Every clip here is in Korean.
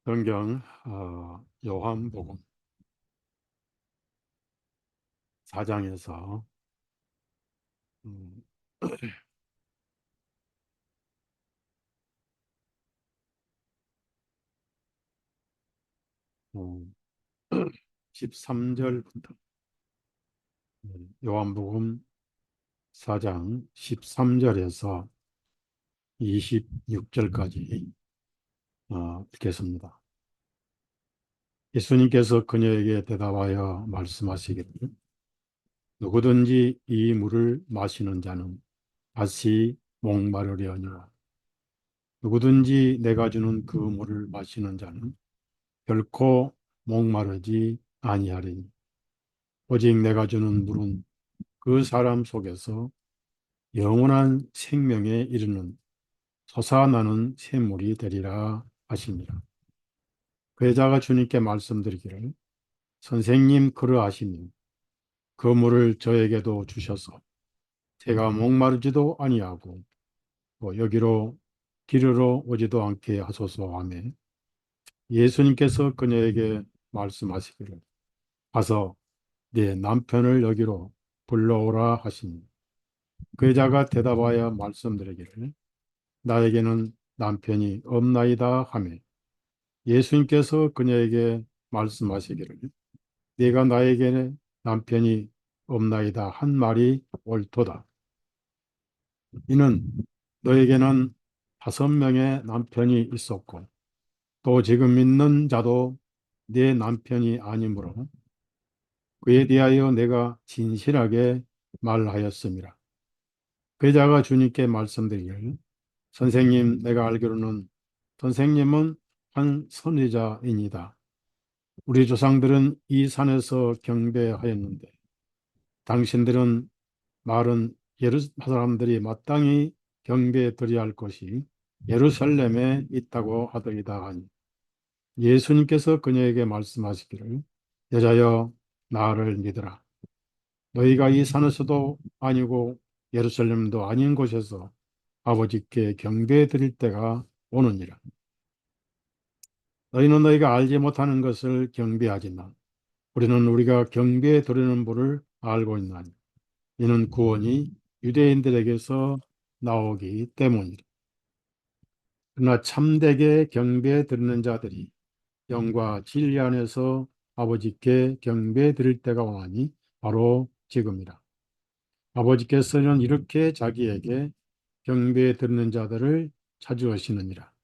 성경 요한복음 4장에서 13절부터 요한복음 4장 13절에서 26절까지 읽겠습니다. 예수님께서 그녀에게 대답하여 말씀하시기를 누구든지 이 물을 마시는 자는 다시 목마르려니와 누구든지 내가 주는 그 물을 마시는 자는 결코 목마르지 아니하리니 오직 내가 주는 물은 그 사람 속에서 영원한 생명에 이르는 솟아나는 샘물이 되리라 하시니라. 그 여자가 주님께 말씀드리기를 선생님 그러하시니 그 물을 저에게도 주셔서 제가 목마르지도 아니하고 또 여기로 기르러 오지도 않게 하소서 하며 예수님께서 그녀에게 말씀하시기를 가서 네 남편을 여기로 불러오라 하시니 그 여자가 대답하여 말씀드리기를 나에게는 남편이 없나이다 하매 예수님께서 그녀에게 말씀하시기를 네가 나에게 남편이 없나이다 한 말이 옳도다. 이는 너에게는 5명의 남편이 있었고 또 지금 있는 자도 네 남편이 아니므로 그에 대하여 내가 진실하게 말하였습니다. 그 여자가 주님께 말씀드리기를 선생님 내가 알기로는 선생님은 한 선지자이니다. 우리 조상들은 이 산에서 경배하였는데 당신들은 말은 예루살렘 사람들이 마땅히 경배드려야 할 것이 예루살렘에 있다고 하더이다 하니 예수님께서 그녀에게 말씀하시기를 여자여 나를 믿으라. 너희가 이 산에서도 아니고 예루살렘도 아닌 곳에서 아버지께 경배해 드릴 때가 오느니라. 너희는 너희가 알지 못하는 것을 경배하지만 우리는 우리가 경배해 드리는 분을 알고 있나니 이는 구원이 유대인들에게서 나오기 때문이라. 그러나 참되게 경배해 드리는 자들이 영과 진리 안에서 아버지께 경배해 드릴 때가 오나니 바로 지금이라. 아버지께서는 이렇게 자기에게 경배해 드리는 자들을 찾으시느니라.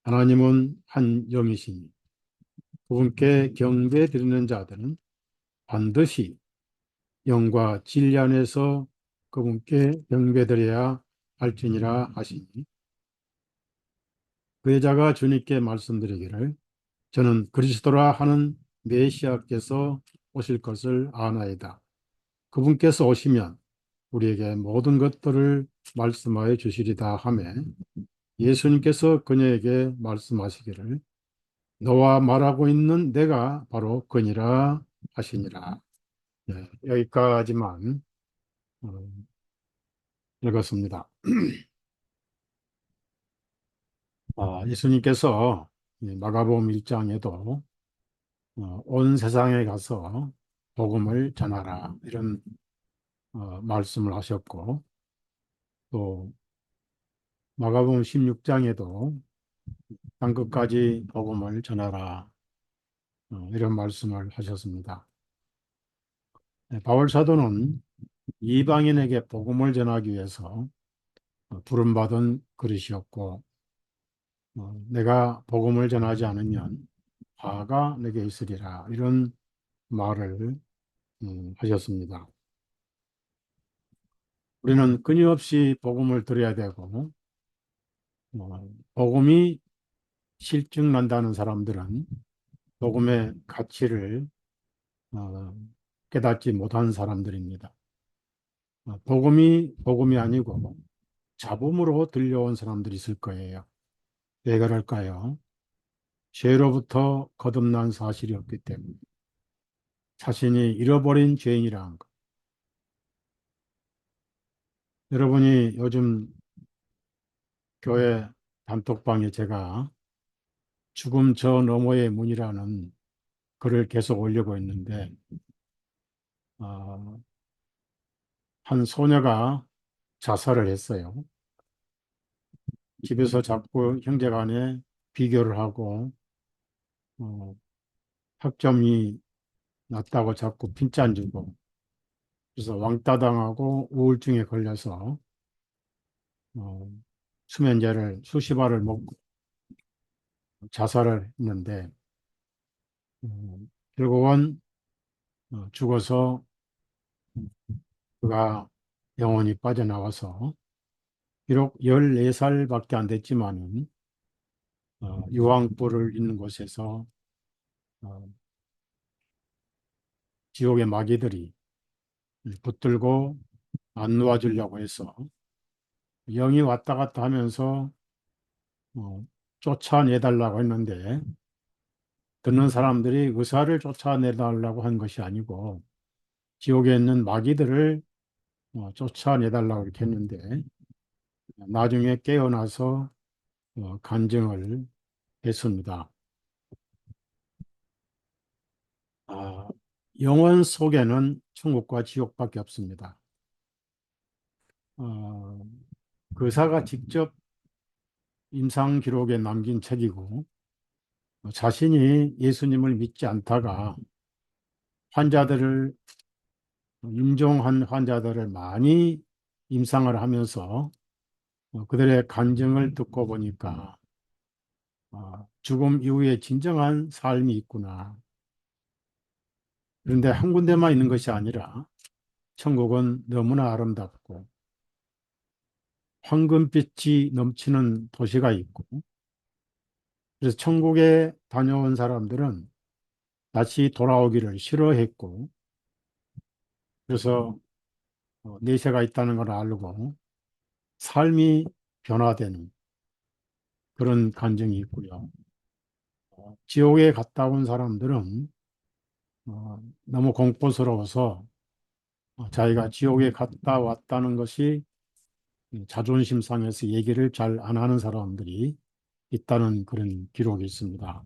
하나님은 한 영이시니 그분께 경배 드리는 자들은 반드시 영과 진리 안에서 그분께 경배 드려야 할지니라 하시니 그 여자가 주님께 말씀드리기를 저는 그리스도라 하는 메시아께서 오실 것을 아나이다. 그분께서 오시면 우리에게 모든 것들을 말씀하여 주시리다 하매 예수님께서 그녀에게 말씀하시기를 너와 말하고 있는 내가 바로 그니라 하시니라. 네, 여기까지만 어, 읽었습니다. 예수님께서 마가복음 1장에도 온 세상에 가서 복음을 전하라 이런 말씀을 하셨고 또 마가복음 16장에도 땅끝까지 복음을 전하라 이런 말씀을 하셨습니다. 바울 사도는 이방인에게 복음을 전하기 위해서 부름받은 그릇이었고 내가 복음을 전하지 않으면 화가 내게 있으리라 이런 말을 하셨습니다. 우리는 끊임없이 복음을 들어야 되고 복음이 실증난다는 사람들은 복음의 가치를 어, 깨닫지 못한 사람들입니다. 복음이 아니고 잡음으로 들려온 사람들이 있을 거예요. 왜 그럴까요? 죄로부터 거듭난 사실이 없기 때문에 자신이 잃어버린 죄인이라는 것. 여러분이 요즘 교회 단톡방에 제가 죽음 저 너머의 문이라는 글을 계속 올리고 있는데, 어, 한 소녀가 자살을 했어요. 집에서 자꾸 형제간에 비교를 하고, 어, 학점이 낮다고 자꾸 핀잔 주고, 그래서 왕따 당하고 우울증에 걸려서 어, 수면제를 수십 알을 먹고 자살을 했는데, 어, 결국은 죽어서 그가 영혼이 빠져나와서 비록 14살밖에 안 됐지만은 유황불을 있는 곳에서 어, 지옥의 마귀들이 붙들고 안 놓아주려고 해서 영이 왔다 갔다 하면서 어, 쫓아내달라고 했는데, 듣는 사람들이 의사를 쫓아내달라고 한 것이 아니고 지옥에 있는 마귀들을 쫓아내달라고 이렇게 했는데, 나중에 깨어나서 간증을 했습니다. 아, 영혼 속에는 천국과 지옥밖에 없습니다. 어, 그 의사가 직접 임상 기록에 남긴 책이고, 자신이 예수님을 믿지 않다가 환자들을 임종한 환자들을 많이 임상을 하면서 그들의 간증을 듣고 보니까 죽음 이후에 진정한 삶이 있구나. 그런데 한 군데만 있는 것이 아니라 천국은 너무나 아름답고 황금빛이 넘치는 도시가 있고, 그래서 천국에 다녀온 사람들은 다시 돌아오기를 싫어했고, 그래서 내세가 있다는 걸 알고 삶이 변화되는 그런 간증이 있고요. 지옥에 갔다 온 사람들은 너무 공포스러워서 자기가 지옥에 갔다 왔다는 것이 자존심 상해서 얘기를 잘 안 하는 사람들이 있다는 그런 기록이 있습니다.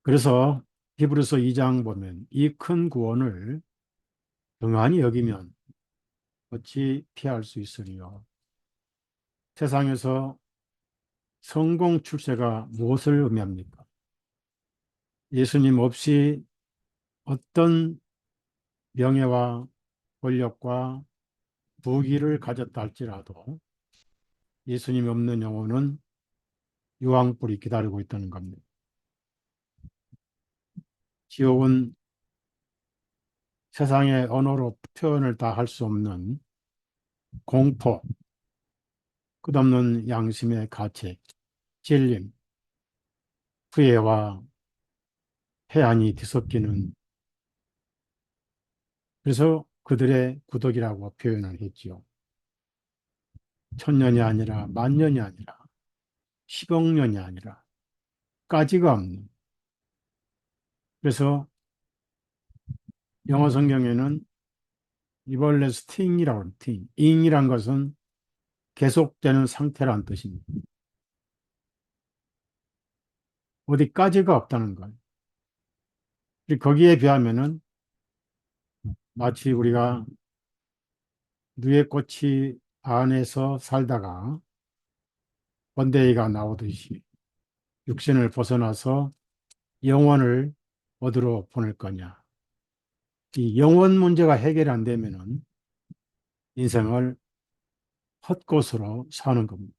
그래서 히브리서 2장 보면 이 큰 구원을 등한히 여기면 어찌 피할 수 있으리요. 세상에서 성공 출세가 무엇을 의미합니까? 예수님 없이 어떤 명예와 권력과 부귀를 가졌다 할지라도 예수님이 없는 영혼은 유황불이 기다리고 있다는 겁니다. 지옥은 세상의 언어로 표현을 다 할 수 없는 공포, 끝없는 양심의 가책, 질림, 후회와 해안이 뒤섞이는, 그래서 그들의 구덕이라고 표현을 했지요. 천년이 아니라 만년이 아니라 10억 년이 아니라 가지가 없는. 그래서 영어 성경에는 이벌레스팅이라고 합니다. 잉이란 것은 계속되는 상태란 뜻입니다. 어디까지가 없다는 거예요. 거기에 비하면은 마치 우리가 누에꽃이 안에서 살다가 번데기가 나오듯이 육신을 벗어나서 영혼을 어디로 보낼 거냐. 이 영혼 문제가 해결 안 되면은 인생을 헛것으로 사는 겁니다.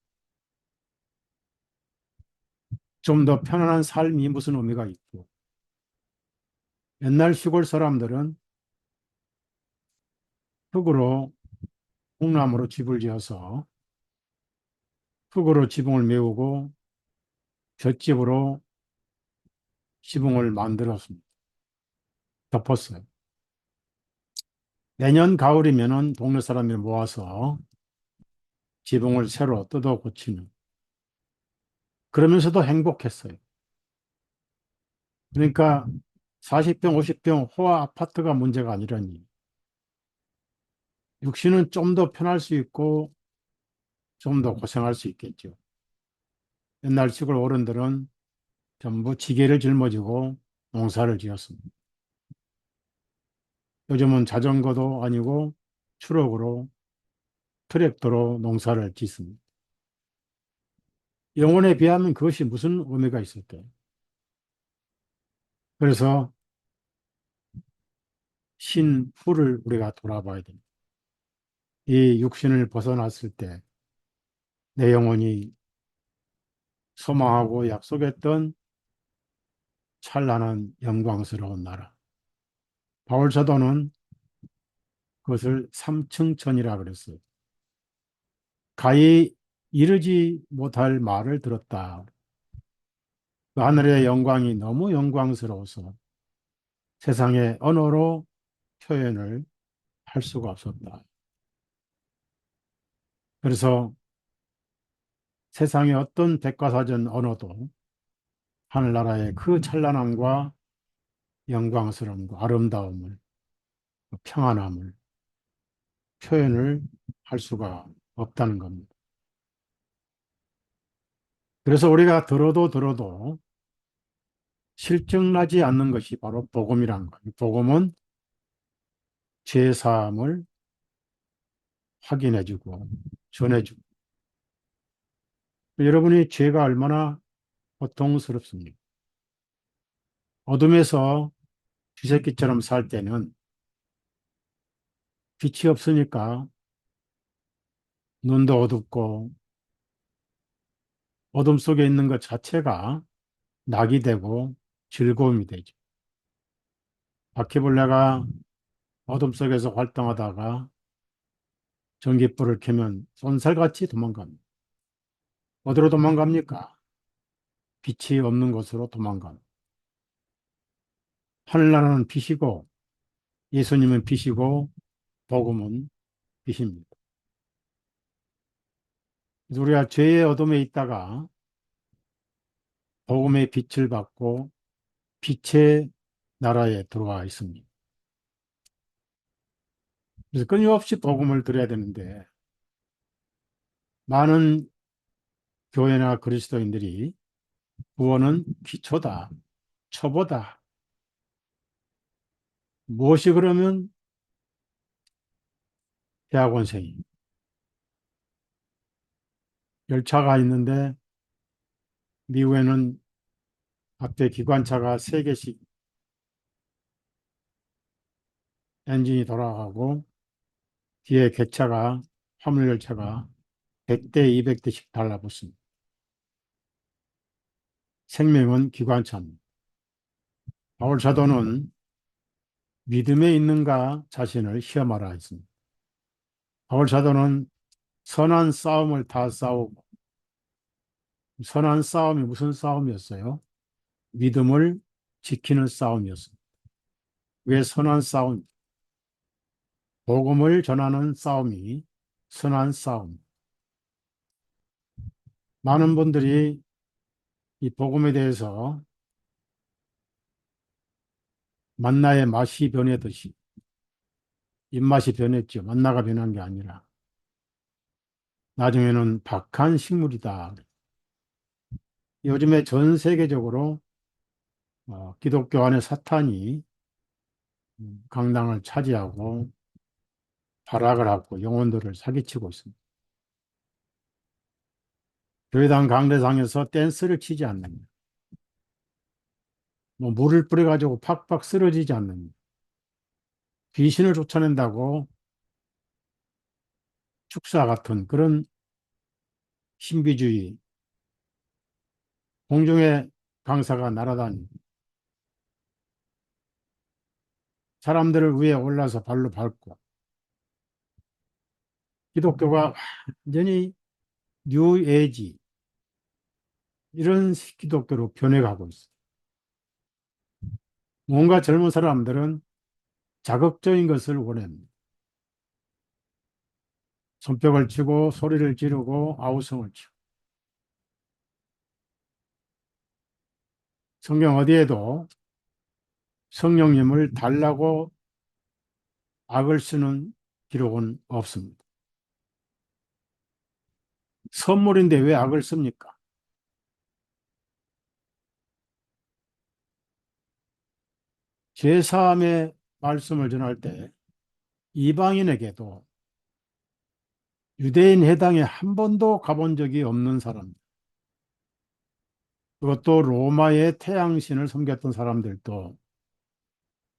좀 더 편안한 삶이 무슨 의미가 있고, 옛날 시골 사람들은 흙으로 콩나무로 집을 지어서 흙으로 지붕을 메우고 볏집으로 지붕을 만들었습니다. 덮었어요. 내년 가을이면은 동네 사람들이 모아서 지붕을 새로 뜯어 고치는, 그러면서도 행복했어요. 그러니까 40평, 50평 호화 아파트가 문제가 아니라니. 육신은 좀 더 편할 수 있고 좀 더 고생할 수 있겠죠. 옛날 시골 어른들은 전부 지게를 짊어지고 농사를 지었습니다. 요즘은 자전거도 아니고 추록으로 트랙터로 농사를 짓습니다. 영혼에 비하면 그것이 무슨 의미가 있을까요? 그래서 신후를 우리가 돌아봐야 됩니다. 이 육신을 벗어났을 때 내 영혼이 소망하고 약속했던 찬란한 영광스러운 나라. 바울 사도는 그것을 삼층천이라 그랬어요. 가히 이르지 못할 말을 들었다. 그 하늘의 영광이 너무 영광스러워서 세상의 언어로 표현을 할 수가 없었다. 그래서 세상의 어떤 백과사전 언어도 하늘나라의 그 찬란함과 영광스러움과 아름다움을, 그 평안함을 표현을 할 수가 없다는 겁니다. 그래서 우리가 들어도 실증나지 않는 것이 바로 복음이라는 거예요. 복음은 죄사함을 확인해주고 전해주고, 여러분이 죄가 얼마나 고통스럽습니까? 어둠에서 쥐새끼처럼 살 때는 빛이 없으니까 눈도 어둡고 어둠 속에 있는 것 자체가 낙이 되고 즐거움이 되죠. 바퀴벌레가 어둠 속에서 활동하다가 전깃불을 켜면 쏜살같이 도망갑니다. 어디로 도망갑니까? 빛이 없는 곳으로 도망갑니다. 하늘나라는 빛이고 예수님은 빛이고 복음은 빛입니다. 그래서 우리가 죄의 어둠에 있다가 복음의 빛을 받고 빛의 나라에 들어와 있습니다. 그래서 끊임없이 복음을 들어야 되는데 많은 교회나 그리스도인들이 구원은 기초다, 초보다. 무엇이 그러면 대학원생이 열차가 있는데 미국에는 앞에 기관차가 3개씩 엔진이 돌아가고 뒤에 객차가 화물열차가 100대, 200대씩 달라붙습니다. 생명은 기관차입니다. 바울 사도는 믿음에 있는가 자신을 시험하라 했습니다. 바울 사도는 선한 싸움을 다 싸우고, 선한 싸움이 무슨 싸움이었어요? 믿음을 지키는 싸움이었습니다. 왜 선한 싸움? 복음을 전하는 싸움이 선한 싸움. 많은 분들이 이 복음에 대해서 만나의 맛이 변하듯이 입맛이 변했죠. 만나가 변한 게 아니라 나중에는 박한 식물이다. 요즘에 전 세계적으로 기독교 안에 사탄이 강당을 차지하고 발악을 하고 영혼들을 사기치고 있습니다. 교회당 강대상에서 댄스를 치지 않습니다. 뭐 물을 뿌려가지고 팍팍 쓰러지지 않습니다. 귀신을 쫓아낸다고 축사 같은 그런 신비주의, 공중에 강사가 날아다니 사람들을 위에 올라서 발로 밟고 기독교가 완전히 뉴에이지 이런 기독교로 변해가고 있어요. 뭔가 젊은 사람들은 자극적인 것을 원합니다. 손뼉을 치고 소리를 지르고 아우성을 치고 성경 어디에도 성령님을 달라고 악을 쓰는 기록은 없습니다. 선물인데 왜 악을 씁니까? 제3의 말씀을 전할 때 이방인에게도 유대인 회당에 한 번도 가본 적이 없는 사람, 그것도 로마의 태양신을 섬겼던 사람들도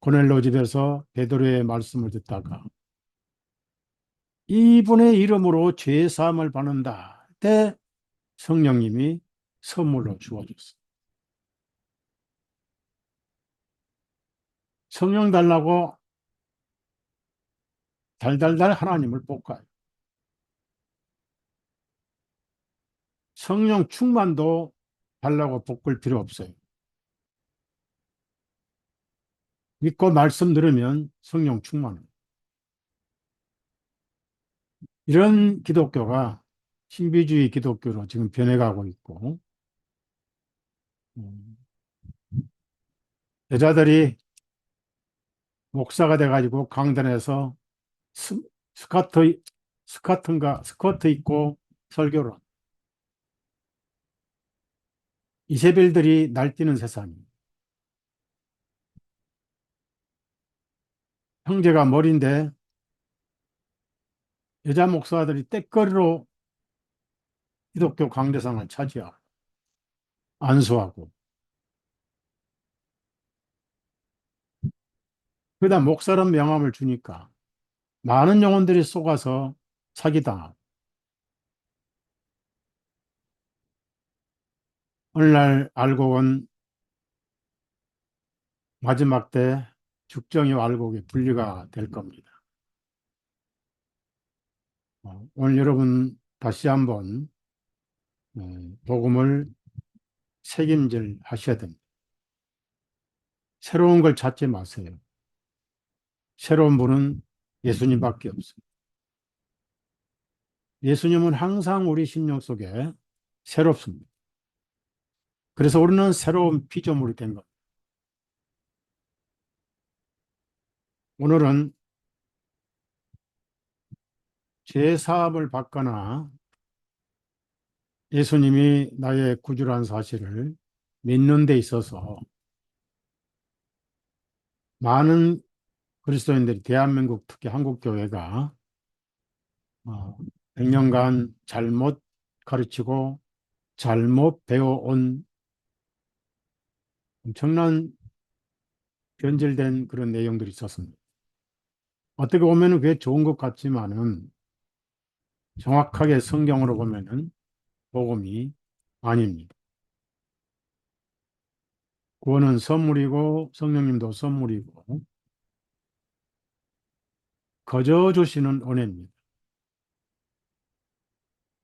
고넬로 집에서 베드로의 말씀을 듣다가 이분의 이름으로 죄 사함을 받는다 때 성령님이 선물로 주어졌어요. 성령 달라고 달달달 하나님을 볶아요. 성령 충만도 달라고 볶을 필요 없어요. 믿고 말씀 들으면 성령 충만해요. 이런 기독교가 신비주의 기독교로 지금 변해가고 있고, 음, 여자들이 목사가 돼가지고 강단에서 스, 스커트, 스커트 입고 설교를 합니다. 이세벨들이 날뛰는 세상이, 형제가 머리인데 여자 목사들이 떼거리로 기독교 강대상을 차지하고 안수하고, 그다음 목사란 명함을 주니까 많은 영혼들이 속아서 사기당하고, 어느 날 알고 온 마지막 때 죽정이 알곡이 분리가 될 겁니다. 오늘 여러분 다시 한번 복음을 책임질 하셔야 됩니다. 새로운 걸 찾지 마세요. 새로운 분은 예수님밖에 없습니다. 예수님은 항상 우리 심령 속에 새롭습니다. 그래서 우리는 새로운 피조물이 된 것. 오늘은 죄 사함을 받거나 예수님이 나의 구주라는 사실을 믿는 데 있어서 많은 그리스도인들이, 대한민국 특히 한국 교회가 100년간 잘못 가르치고 잘못 배워온 엄청난 변질된 그런 내용들이 있었습니다. 어떻게 보면 그게 좋은 것 같지만은 정확하게 성경으로 보면은 복음이 아닙니다. 구원은 선물이고 성령님도 선물이고 거저 주시는 은혜입니다.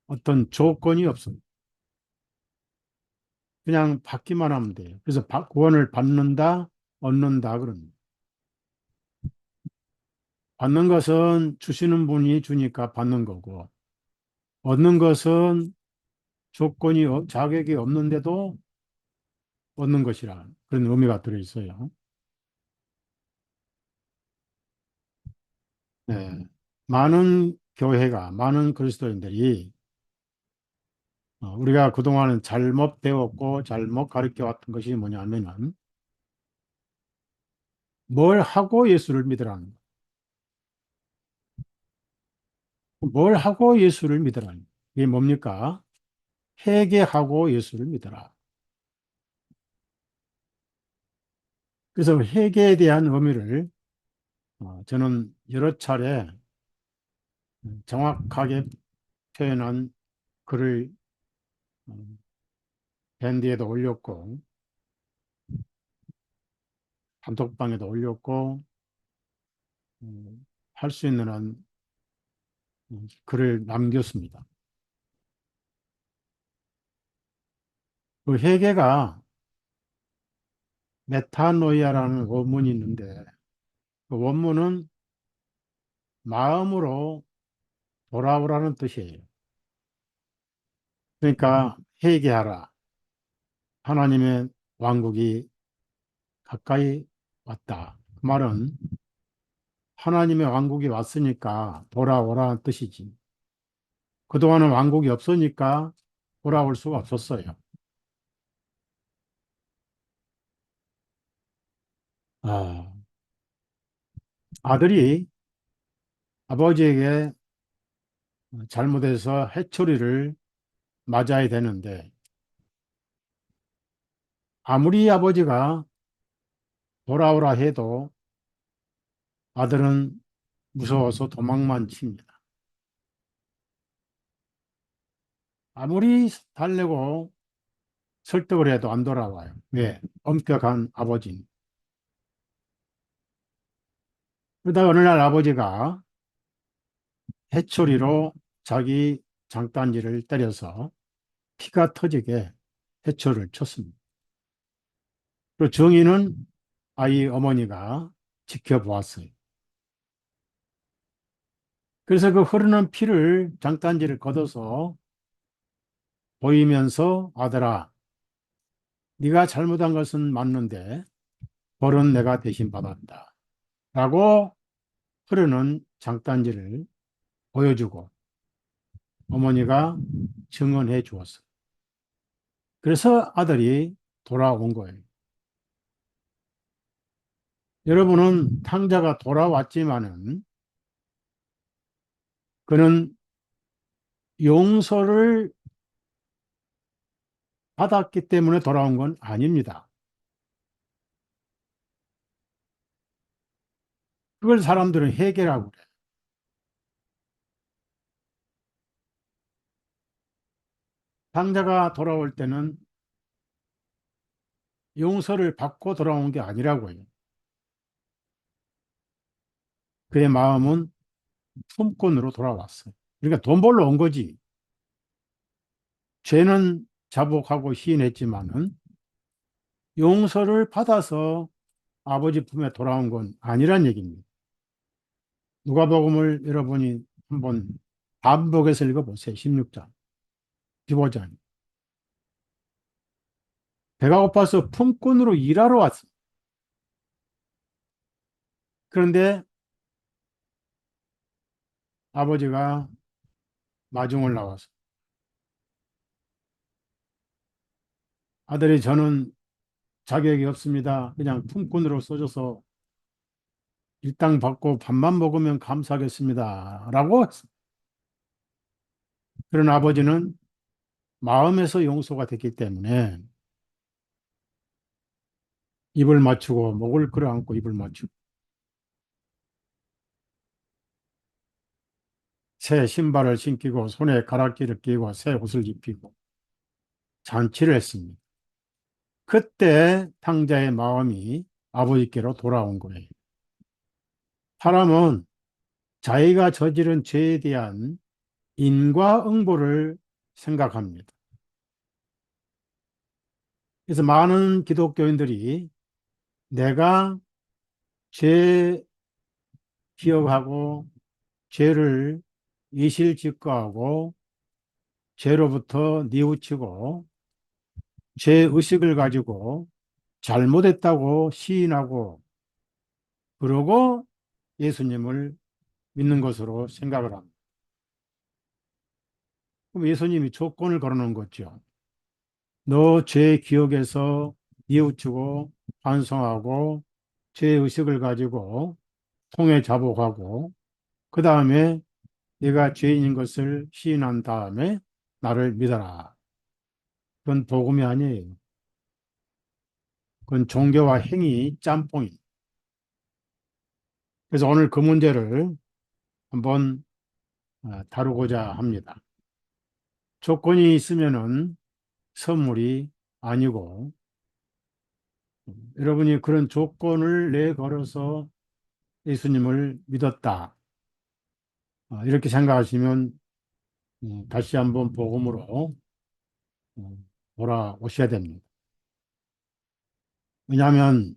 어떤 조건이 없습니다. 그냥 받기만 하면 돼요. 그래서 구원을 받는다, 얻는다 그럽니다. 받는 것은 주시는 분이 주니까 받는 거고, 얻는 것은 조건이, 자격이 없는데도 얻는 것이라 그런 의미가 들어있어요. 네. 많은 교회가, 많은 그리스도인들이 우리가 그동안은 잘못 배웠고 잘못 가르쳐 왔던 것이 뭐냐면은 뭘 하고 예수를 믿으라는 거. 뭘 하고 예수를 믿으라는 거. 이게 뭡니까? 회개하고 예수를 믿어라. 그래서 회개에 대한 의미를 저는 여러 차례 정확하게 표현한 글을 밴드에도 올렸고 단톡방에도 올렸고 할 수 있는 한 글을 남겼습니다. 그 회개가 메타노이아라는 원문이 있는데 그 원문은 마음으로 돌아오라는 뜻이에요. 그러니까 회개하라. 하나님의 왕국이 가까이 왔다. 그 말은 하나님의 왕국이 왔으니까 돌아오라는 뜻이지. 그동안은 왕국이 없으니까 돌아올 수가 없었어요. 아들이 아버지에게 잘못해서 해초리를 맞아야 되는데 아무리 아버지가 돌아오라 해도 아들은 무서워서 도망만 칩니다. 아무리 달래고 설득을 해도 안 돌아와요. 왜? 엄격한 아버지니. 그러다 어느 날 아버지가 해초리로 자기 장단지를 때려서 피가 터지게 해초를 쳤습니다. 그리고 정의는 아이 어머니가 지켜보았어요. 그래서 그 흐르는 피를 장단지를 걷어서 보이면서 아들아, 네가 잘못한 것은 맞는데 벌은 내가 대신 받았다. 라고 흐르는 장단지를 보여주고 어머니가 증언해 주었어요. 그래서 아들이 돌아온 거예요. 여러분은 탕자가 돌아왔지만은 그는 용서를 받았기 때문에 돌아온 건 아닙니다. 그걸 사람들은 회개라고 그래요. 탕자가 돌아올 때는 용서를 받고 돌아온 게 아니라고요. 그의 마음은 품꾼으로 돌아왔어요. 그러니까 돈 벌러 온 거지. 죄는 자복하고 시인했지만은 용서를 받아서 아버지 품에 돌아온 건 아니란 얘기입니다. 누가복음을 여러분이 한번 반복해서 읽어보세요. 16장, 15장. 배가 고파서 품꾼으로 일하러 왔어요. 그런데 아버지가 마중을 나와서 아들이 저는 자격이 없습니다. 그냥 품꾼으로 써줘서 일당 받고 밥만 먹으면 감사하겠습니다. 라고 했어요. 그런 아버지는 마음에서 용서가 됐기 때문에 입을 맞추고 목을 끌어안고 입을 맞추고 새 신발을 신기고 손에 가락지를 끼고 새 옷을 입히고 잔치를 했습니다. 그때 탕자의 마음이 아버지께로 돌아온 거예요. 사람은 자기가 저지른 죄에 대한 인과응보를 생각합니다. 그래서 많은 기독교인들이 내가 죄 기억하고 죄를 이실직고하고 죄로부터 뉘우치고 죄의식을 가지고 잘못했다고 시인하고 그러고 예수님을 믿는 것으로 생각을 합니다. 그럼 예수님이 조건을 걸어놓은 거죠. 너 죄 기억에서 뉘우치고 반성하고 죄의식을 가지고 통해 자복하고 그 다음에 네가 죄인인 것을 시인한 다음에 나를 믿어라. 그건 복음이 아니에요. 그건 종교와 행위 짬뽕입니다. 그래서 오늘 그 문제를 한번 다루고자 합니다. 조건이 있으면은 선물이 아니고 여러분이 그런 조건을 내걸어서 예수님을 믿었다. 이렇게 생각하시면 다시 한번 복음으로 돌아오셔야 됩니다. 왜냐하면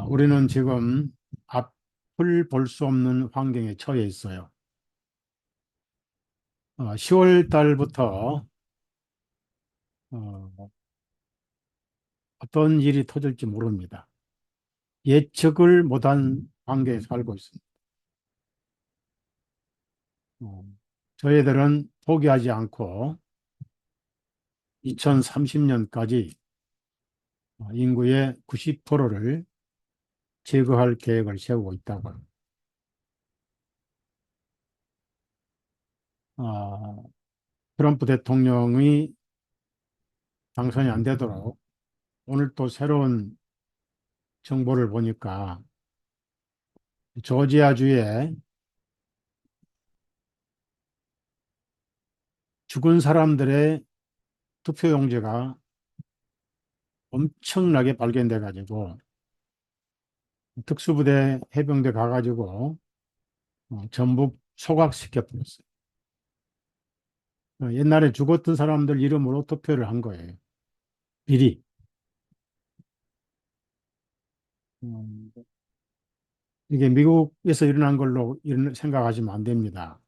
우리는 지금 앞을 볼 수 없는 환경에 처해 있어요. 10월 달부터 어떤 일이 터질지 모릅니다. 예측을 못한 관계에 살고 있습니다. 저희들은 포기하지 않고 2030년까지 인구의 90%를 제거할 계획을 세우고 있다고. 아, 트럼프 대통령이 당선이 안 되도록 오늘 또 새로운 정보를 보니까 조지아주에 죽은 사람들의 투표용지가 엄청나게 발견돼 가지고 특수부대 해병대 가가지고 전부 소각시켜 버렸어요. 옛날에 죽었던 사람들 이름으로 투표를 한 거예요. 미리. 음, 이게 미국에서 일어난 걸로 생각하시면 안 됩니다.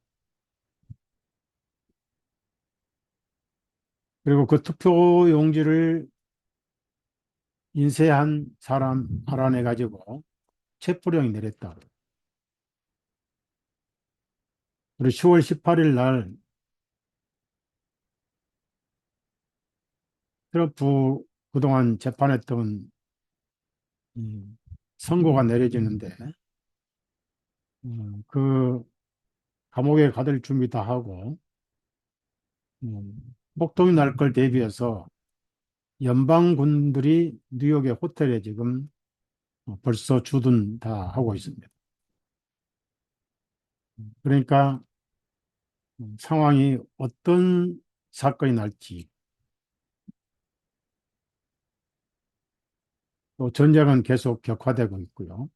그리고 그 투표용지를 인쇄한 사람 알아내 가지고 체포령이 내렸다. 그리고 10월 18일 날 트럼프 그동안 재판했던 음, 선고가 내려지는데 그 감옥에 가들 준비 다 하고 폭동이 날 걸 대비해서 연방군들이 뉴욕의 호텔에 지금 벌써 주둔 다 하고 있습니다. 그러니까 상황이 어떤 사건이 날지 또 전쟁은 계속 격화되고 있고요.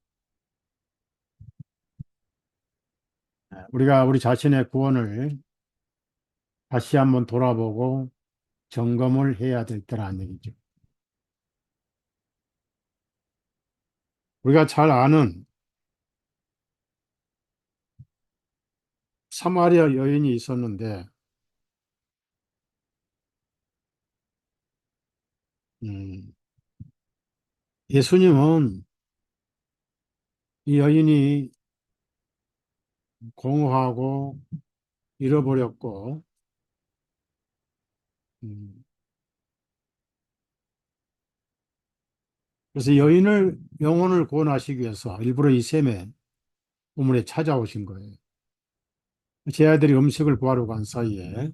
우리가 우리 자신의 구원을 다시 한번 돌아보고 점검을 해야 될 때라는 얘기죠. 우리가 잘 아는 사마리아 여인이 있었는데 음, 예수님은 이 여인이 공허하고 잃어버렸고 음, 그래서 여인을 영혼을 구원하시기 위해서 일부러 이 샘에 우물에 찾아오신 거예요. 제 아들이 음식을 구하러 간 사이에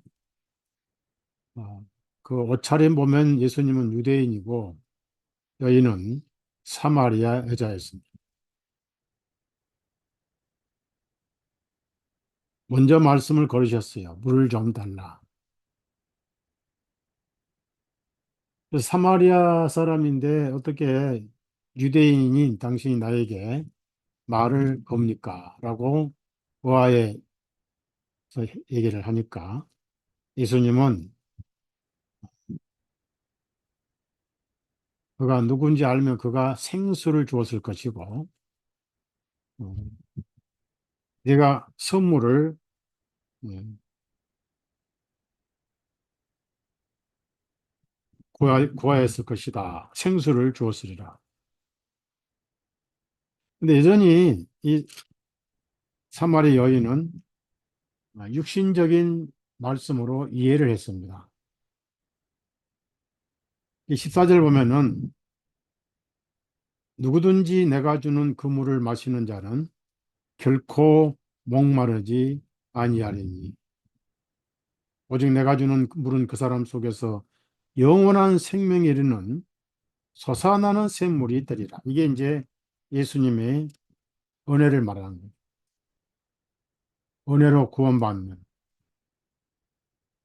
그 옷차림 보면 예수님은 유대인이고 여인은 사마리아 여자였습니다. 먼저 말씀을 걸으셨어요. 물을 좀 달라. 그래서 사마리아 사람인데 어떻게 유대인인 당신이 나에게 말을 겁니까? 라고 의아해서 얘기를 하니까 예수님은 그가 누군지 알면 그가 생수를 주었을 것이고 어, 내가 선물을 음, 구하였을 것이다. 생수를 주었으리라. 근데 여전히 이 사마리 여인은 육신적인 말씀으로 이해를 했습니다. 이 14절 보면은 누구든지 내가 주는 그 물을 마시는 자는 결코 목마르지 아니하리니 오직 내가 주는 물은 그 사람 속에서 영원한 생명에 이르는 솟아나는 샘물이 되리라. 이게 이제 예수님의 은혜를 말하는 거예요. 은혜로 구원받는.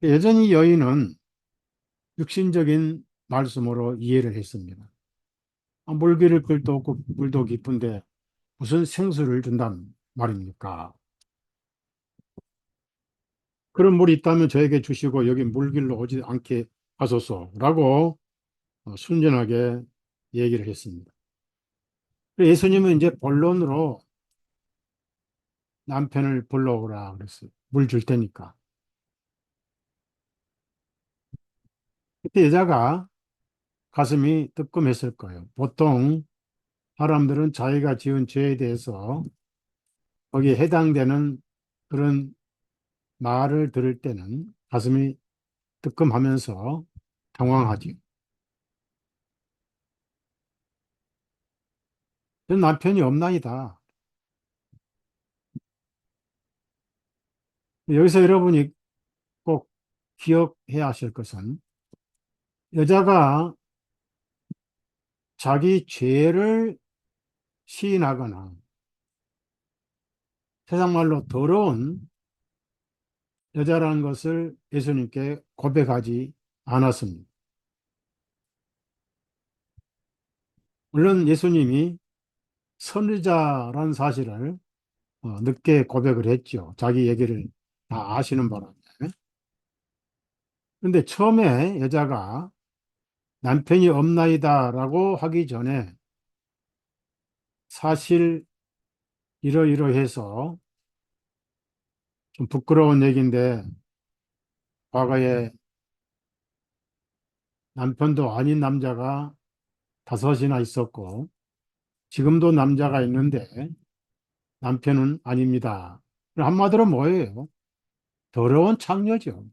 여전히 여인은 육신적인 말씀으로 이해를 했습니다. 물기를 끌도 없고 물도 깊은데 무슨 생수를 준단 말입니까? 그런 물이 있다면 저에게 주시고 여기 물길로 오지 않게 하소서라고 순전하게 얘기를 했습니다. 예수님은 이제 본론으로 남편을 불러오라 그랬어요. 물 줄 테니까. 그때 여자가 가슴이 뜨끔했을 거예요. 보통 사람들은 자기가 지은 죄에 대해서 거기에 해당되는 그런 말을 들을 때는 가슴이 뜨끔하면서 당황하지. 전 남편이 없나이다. 여기서 여러분이 꼭 기억해야 하실 것은 여자가 자기 죄를 시인하거나 세상 말로 더러운 여자라는 것을 예수님께 고백하지 않았습니다. 물론 예수님이 선지자라는 사실을 늦게 고백을 했죠. 자기 얘기를 다 아시는 바람에. 그런데 처음에 여자가 남편이 없나이다라고 하기 전에 사실 이러이러해서 좀 부끄러운 얘기인데 과거에 남편도 아닌 남자가 다섯이나 있었고 지금도 남자가 있는데 남편은 아닙니다. 한마디로 뭐예요? 더러운 창녀죠.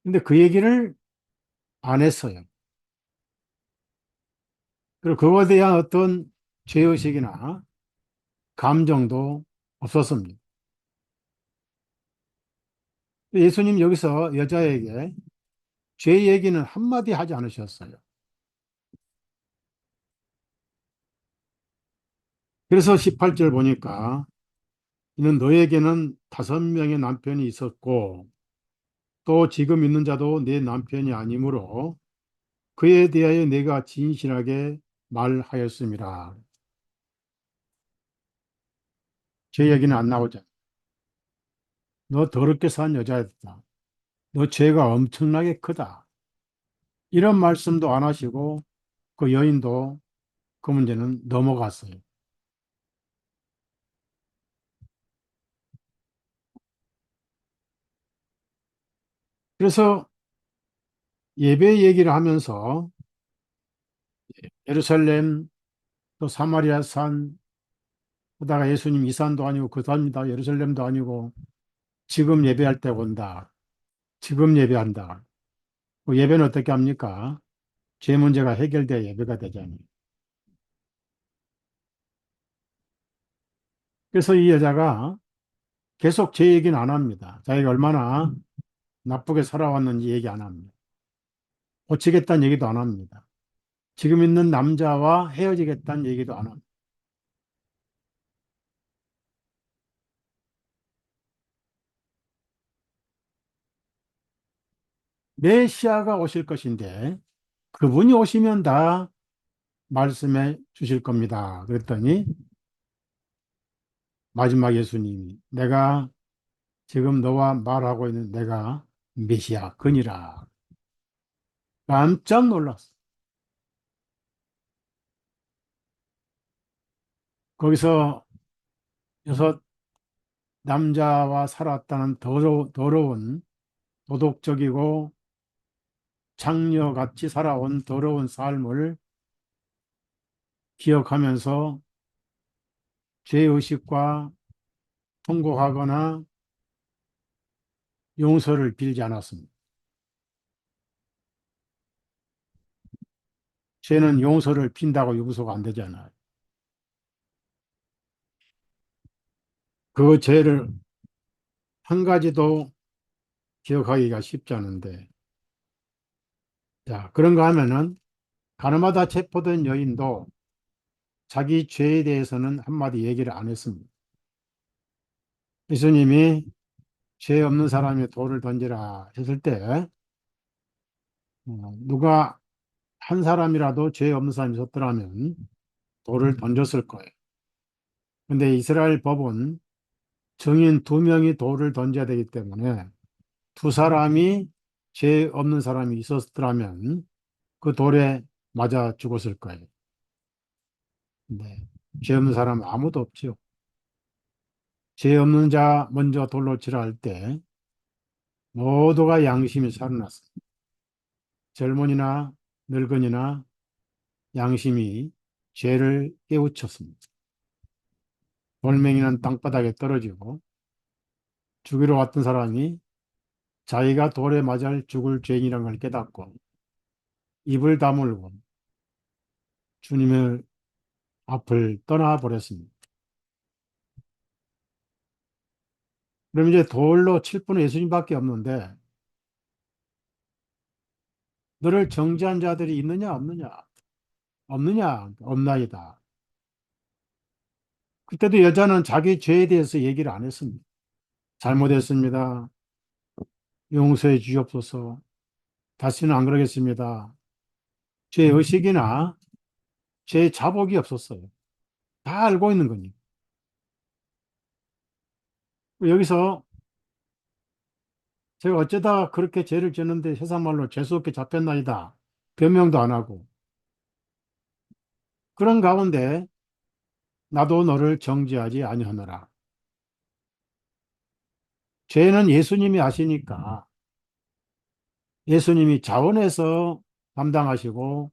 근데 그 얘기를 안 했어요. 그리고 그거에 대한 어떤 죄의식이나 감정도 없었습니다. 예수님 여기서 여자에게 죄 얘기는 한마디 하지 않으셨어요. 그래서 18절 보니까 이는 너에게는 다섯 명의 남편이 있었고 또 지금 있는 자도 내 남편이 아니므로 그에 대하여 내가 진실하게 말하였습니다. 죄 얘기는 안 나오죠. 너 더럽게 산 여자였다. 너 죄가 엄청나게 크다. 이런 말씀도 안 하시고 그 여인도 그 문제는 넘어갔어요. 그래서 예배 얘기를 하면서 예루살렘 또 사마리아 산 그다가 예수님 이 산도 아니고 그 산이다 예루살렘도 아니고 지금 예배할 때 온다. 지금 예배한다. 그 예배는 어떻게 합니까? 죄 문제가 해결돼야 예배가 되잖아요. 그래서 이 여자가 계속 제 얘기는 안 합니다. 자기가 얼마나 나쁘게 살아왔는지 얘기 안 합니다. 고치겠다는 얘기도 안 합니다. 지금 있는 남자와 헤어지겠다는 얘기도 안 합니다. 메시아가 오실 것인데 그분이 오시면 다 말씀해 주실 겁니다. 그랬더니 마지막 예수님이 내가 지금 너와 말하고 있는 내가 메시아 그니라. 깜짝 놀랐어. 거기서 여섯 남자와 살았다는 더러운 도덕적이고 장녀같이 살아온 더러운 삶을 기억하면서 죄의식과 통곡하거나 용서를 빌지 않았습니다. 죄는 용서를 빈다고 용서가 안 되잖아요. 그 죄를 한 가지도 기억하기가 쉽지 않은데, 자, 그런가 하면은 가늠하다 체포된 여인도 자기 죄에 대해서는 한마디 얘기를 안 했습니다. 예수님이 죄 없는 사람이 돌을 던지라 했을 때, 누가 한 사람이라도 죄 없는 사람이 있었더라면 돌을 던졌을 거예요. 근데 이스라엘 법은 증인 두 명이 돌을 던져야 되기 때문에 두 사람이 죄 없는 사람이 있었더라면 그 돌에 맞아 죽었을 거예요. 네. 죄 없는 사람 아무도 없죠. 죄 없는 자 먼저 돌로 치라 할 때 모두가 양심이 살아났어요. 젊은이나 늙은이나 양심이 죄를 깨우쳤습니다. 돌멩이는 땅바닥에 떨어지고 죽이러 왔던 사람이 자기가 돌에 맞아 죽을 죄인이라는 걸 깨닫고 입을 다물고 주님의 앞을 떠나버렸습니다. 그럼 이제 돌로 칠 분은 예수님밖에 없는데 너를 정죄한 자들이 있느냐 없느냐? 없느냐? 없나이다. 그때도 여자는 자기 죄에 대해서 얘기를 안 했습니다. 잘못했습니다. 용서해 주옵소서. 다시는 안 그러겠습니다. 죄 의식이나 죄 자복이 없었어요. 다 알고 있는 거니. 여기서 제가 어쩌다 그렇게 죄를 지었는데 세상 말로 재수없게 잡혔나이다. 변명도 안 하고. 그런 가운데 나도 너를 정죄하지 아니하노라. 죄는 예수님이 아시니까 예수님이 자원해서 담당하시고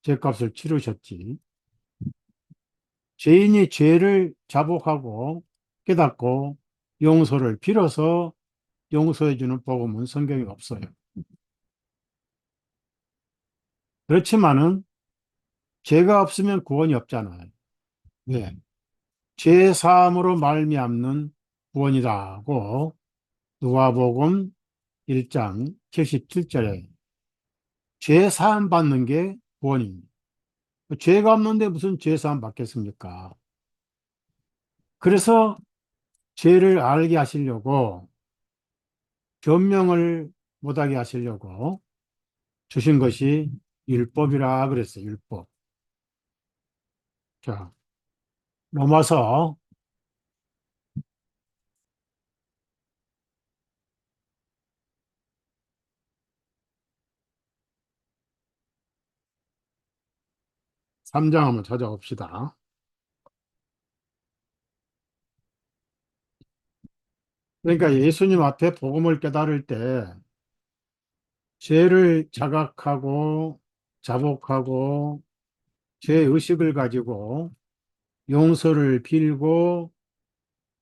죄값을 치르셨지. 죄인이 죄를 자복하고 깨닫고 용서를 빌어서 용서해 주는 복음은 성경에 없어요. 그렇지만은 죄가 없으면 구원이 없잖아요. 네. 죄 사함으로 말미암는 구원이라고 누가복음 1장 77절에 죄 사함 받는 게 구원입니다. 죄가 없는데 무슨 죄 사함 받겠습니까? 그래서 죄를 알게 하시려고 변명을 못하게 하시려고 주신 것이 율법이라 그랬어요. 율법. 자, 로마서 3장 한번 찾아봅시다. 그러니까 예수님 앞에 복음을 깨달을 때 죄를 자각하고 자복하고 죄 의식을 가지고 용서를 빌고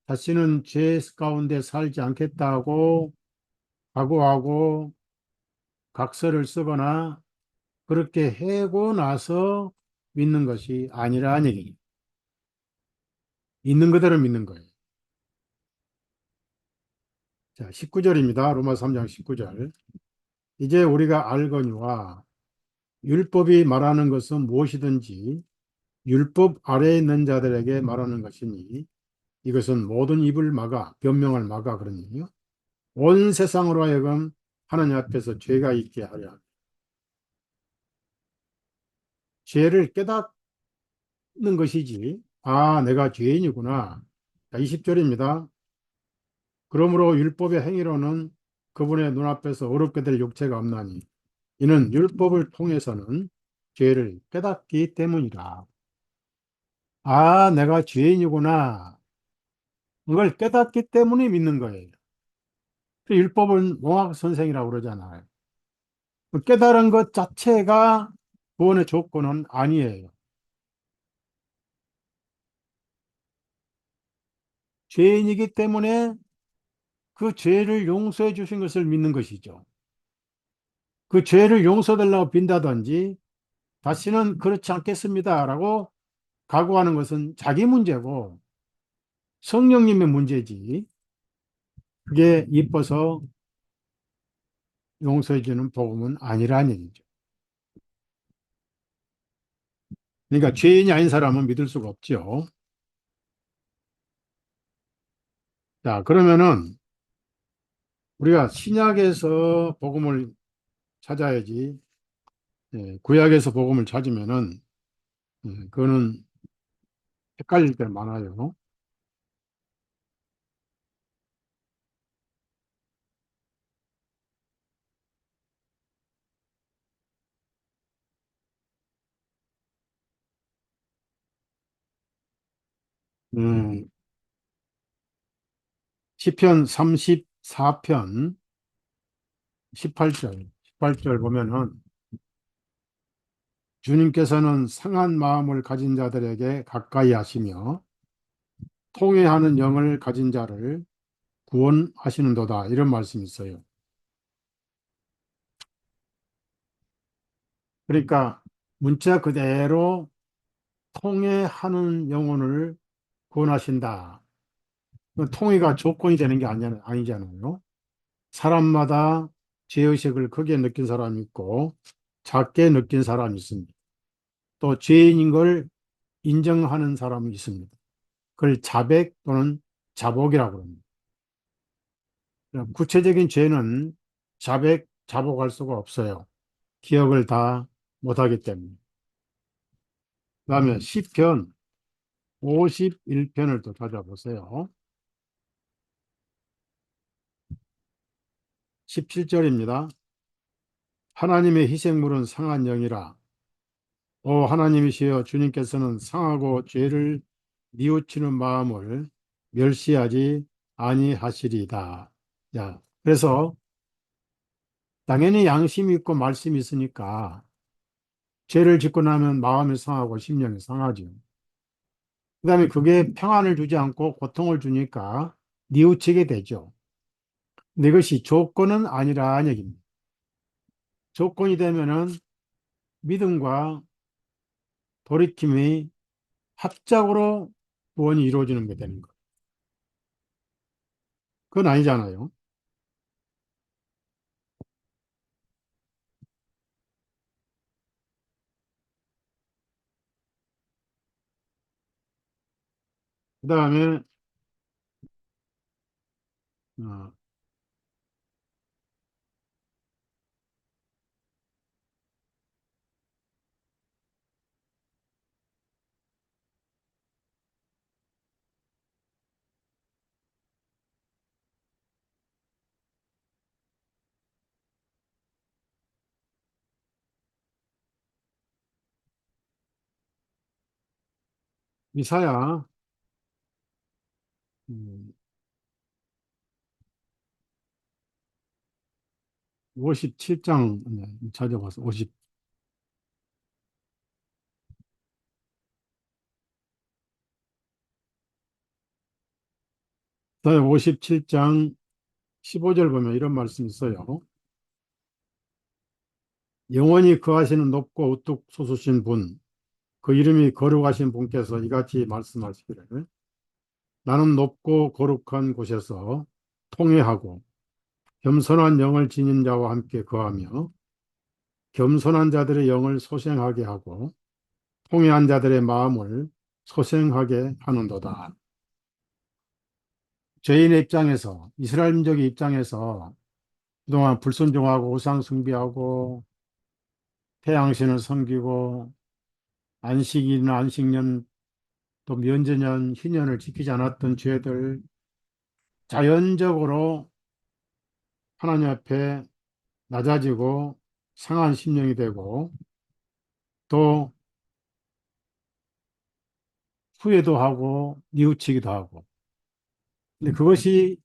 다시는 죄 가운데 살지 않겠다고 각오하고 각서를 쓰거나 그렇게 해고 나서 믿는 것이 아니라는 얘기입니다. 있는 그대로 믿는 거예요. 자, 19절입니다. 로마 3장 19절. 이제 우리가 알거니와 율법이 말하는 것은 무엇이든지 율법 아래에 있는 자들에게 말하는 것이니 이것은 모든 입을 막아 변명을 막아 그러니요. 온 세상으로 하여금 하나님 앞에서 죄가 있게 하려. 죄를 깨닫는 것이지. 아, 내가 죄인이구나. 자, 20절입니다. 그러므로 율법의 행위로는 그분의 눈앞에서 어렵게 될 육체가 없나니 이는 율법을 통해서는 죄를 깨닫기 때문이라. 아, 내가 죄인이구나. 그걸 깨닫기 때문에 믿는 거예요. 그 율법은 몽학 선생이라고 그러잖아요. 그 깨달은 것 자체가 구원의 조건은 아니에요. 죄인이기 때문에 그 죄를 용서해 주신 것을 믿는 것이죠. 그 죄를 용서달라고 빈다든지 다시는 그렇지 않겠습니다라고 각오하는 것은 자기 문제고 성령님의 문제지. 그게 이뻐서 용서해 주는 복음은 아니라는 얘기죠. 그러니까 죄인이 아닌 사람은 믿을 수가 없죠. 자, 그러면은 우리가 신약에서 복음을 찾아야지, 구약에서 복음을 찾으면은, 그거는 헷갈릴 때 많아요. 10편 34편 18절 보면은 주님께서는 상한 마음을 가진 자들에게 가까이 하시며 통회하는 영을 가진 자를 구원하시는도다. 이런 말씀이 있어요. 그러니까 문자 그대로 통회하는 영혼을 구원하신다. 그 통회가 조건이 되는 게 아니잖아요. 사람마다 죄의식을 크게 느낀 사람이 있고 작게 느낀 사람이 있습니다. 또 죄인인 걸 인정하는 사람이 있습니다. 그걸 자백 또는 자복이라고 합니다. 구체적인 죄는 자복할 수가 없어요. 기억을 다 못하기 때문에. 그다음에 시편 51편을 또 찾아보세요. 17절입니다. 하나님의 희생물은 상한 영이라. 오 하나님이시여 주님께서는 상하고 죄를 뉘우치는 마음을 멸시하지 아니하시리다. 야, 그래서 당연히 양심이 있고 말씀이 있으니까 죄를 짓고 나면 마음이 상하고 심령이 상하죠. 그다음에 그게 평안을 주지 않고 고통을 주니까 뉘우치게 되죠. 근데 이것이 조건은 아니라는 얘기입니다. 조건이 되면은 믿음과 돌이킴이 합작으로 구원이 이루어지는 게 되는 거예요. 그건 아니잖아요. 그 다음에 어, 이사야 음, 57장 찾아봐서 50 이사야 57장 15절 보면 이런 말씀이 있어요. 영원히 거하시는 높고 우뚝 솟으신 분, 그 이름이 거룩하신 분께서 이같이 말씀하시기를 나는 높고 거룩한 곳에서 통회하고 겸손한 영을 지닌 자와 함께 거하며 겸손한 자들의 영을 소생하게 하고 통회한 자들의 마음을 소생하게 하는도다. 죄인의 입장에서 이스라엘 민족의 입장에서 그동안 불순종하고 우상 숭배하고 태양신을 섬기고 안식일이나 안식년 또 면제년 희년을 지키지 않았던 죄들 자연적으로 하나님 앞에 낮아지고 상한 심령이 되고 또 후회도 하고 뉘우치기도 하고 근데 그것이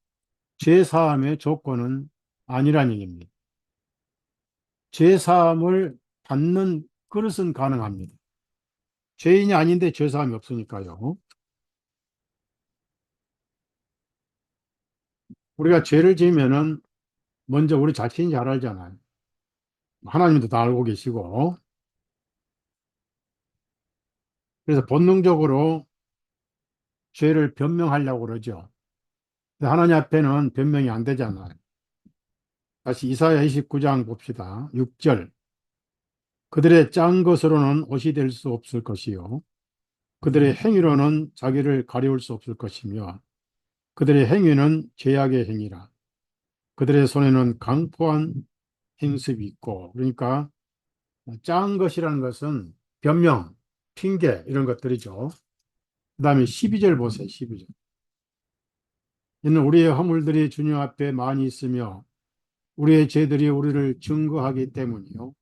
죄 사함의 조건은 아니란 얘기입니다. 죄 사함을 받는 그릇은 가능합니다. 죄인이 아닌데 죄 사함이 없으니까요. 우리가 죄를 지으면은 먼저 우리 자신이 잘 알잖아요. 하나님도 다 알고 계시고 그래서 본능적으로 죄를 변명하려고 그러죠. 근데 하나님 앞에는 변명이 안 되잖아요. 다시 이사야 29장 봅시다. 6절. 그들의 짠 것으로는 옷이 될 수 없을 것이요. 그들의 행위로는 자기를 가리울 수 없을 것이며 그들의 행위는 죄악의 행위라. 그들의 손에는 강포한 행습이 있고 그러니까 짠 것이라는 것은 변명, 핑계 이런 것들이죠. 그 다음에 12절 보세요. 12절. 이는 우리의 허물들이 주님 앞에 많이 있으며 우리의 죄들이 우리를 증거하기 때문이요.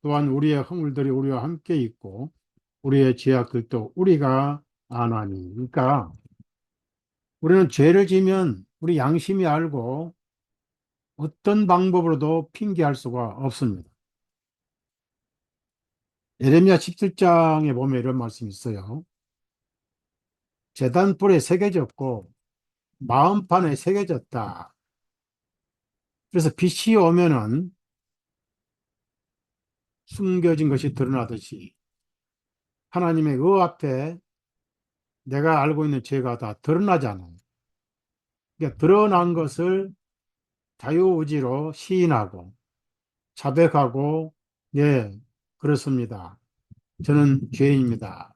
또한 우리의 허물들이 우리와 함께 있고 우리의 죄악들도 우리가 아나니. 그러니까 우리는 죄를 지면 우리 양심이 알고 어떤 방법으로도 핑계할 수가 없습니다. 예레미야 17장에 보면 이런 말씀이 있어요. 제단불에 새겨졌고 마음판에 새겨졌다. 그래서 빛이 오면은 숨겨진 것이 드러나듯이 하나님의 앞에 내가 알고 있는 죄가 다 드러나잖아요. 그러니까 드러난 것을 자유의지로 시인하고 자백하고, 예, 그렇습니다. 저는 죄인입니다.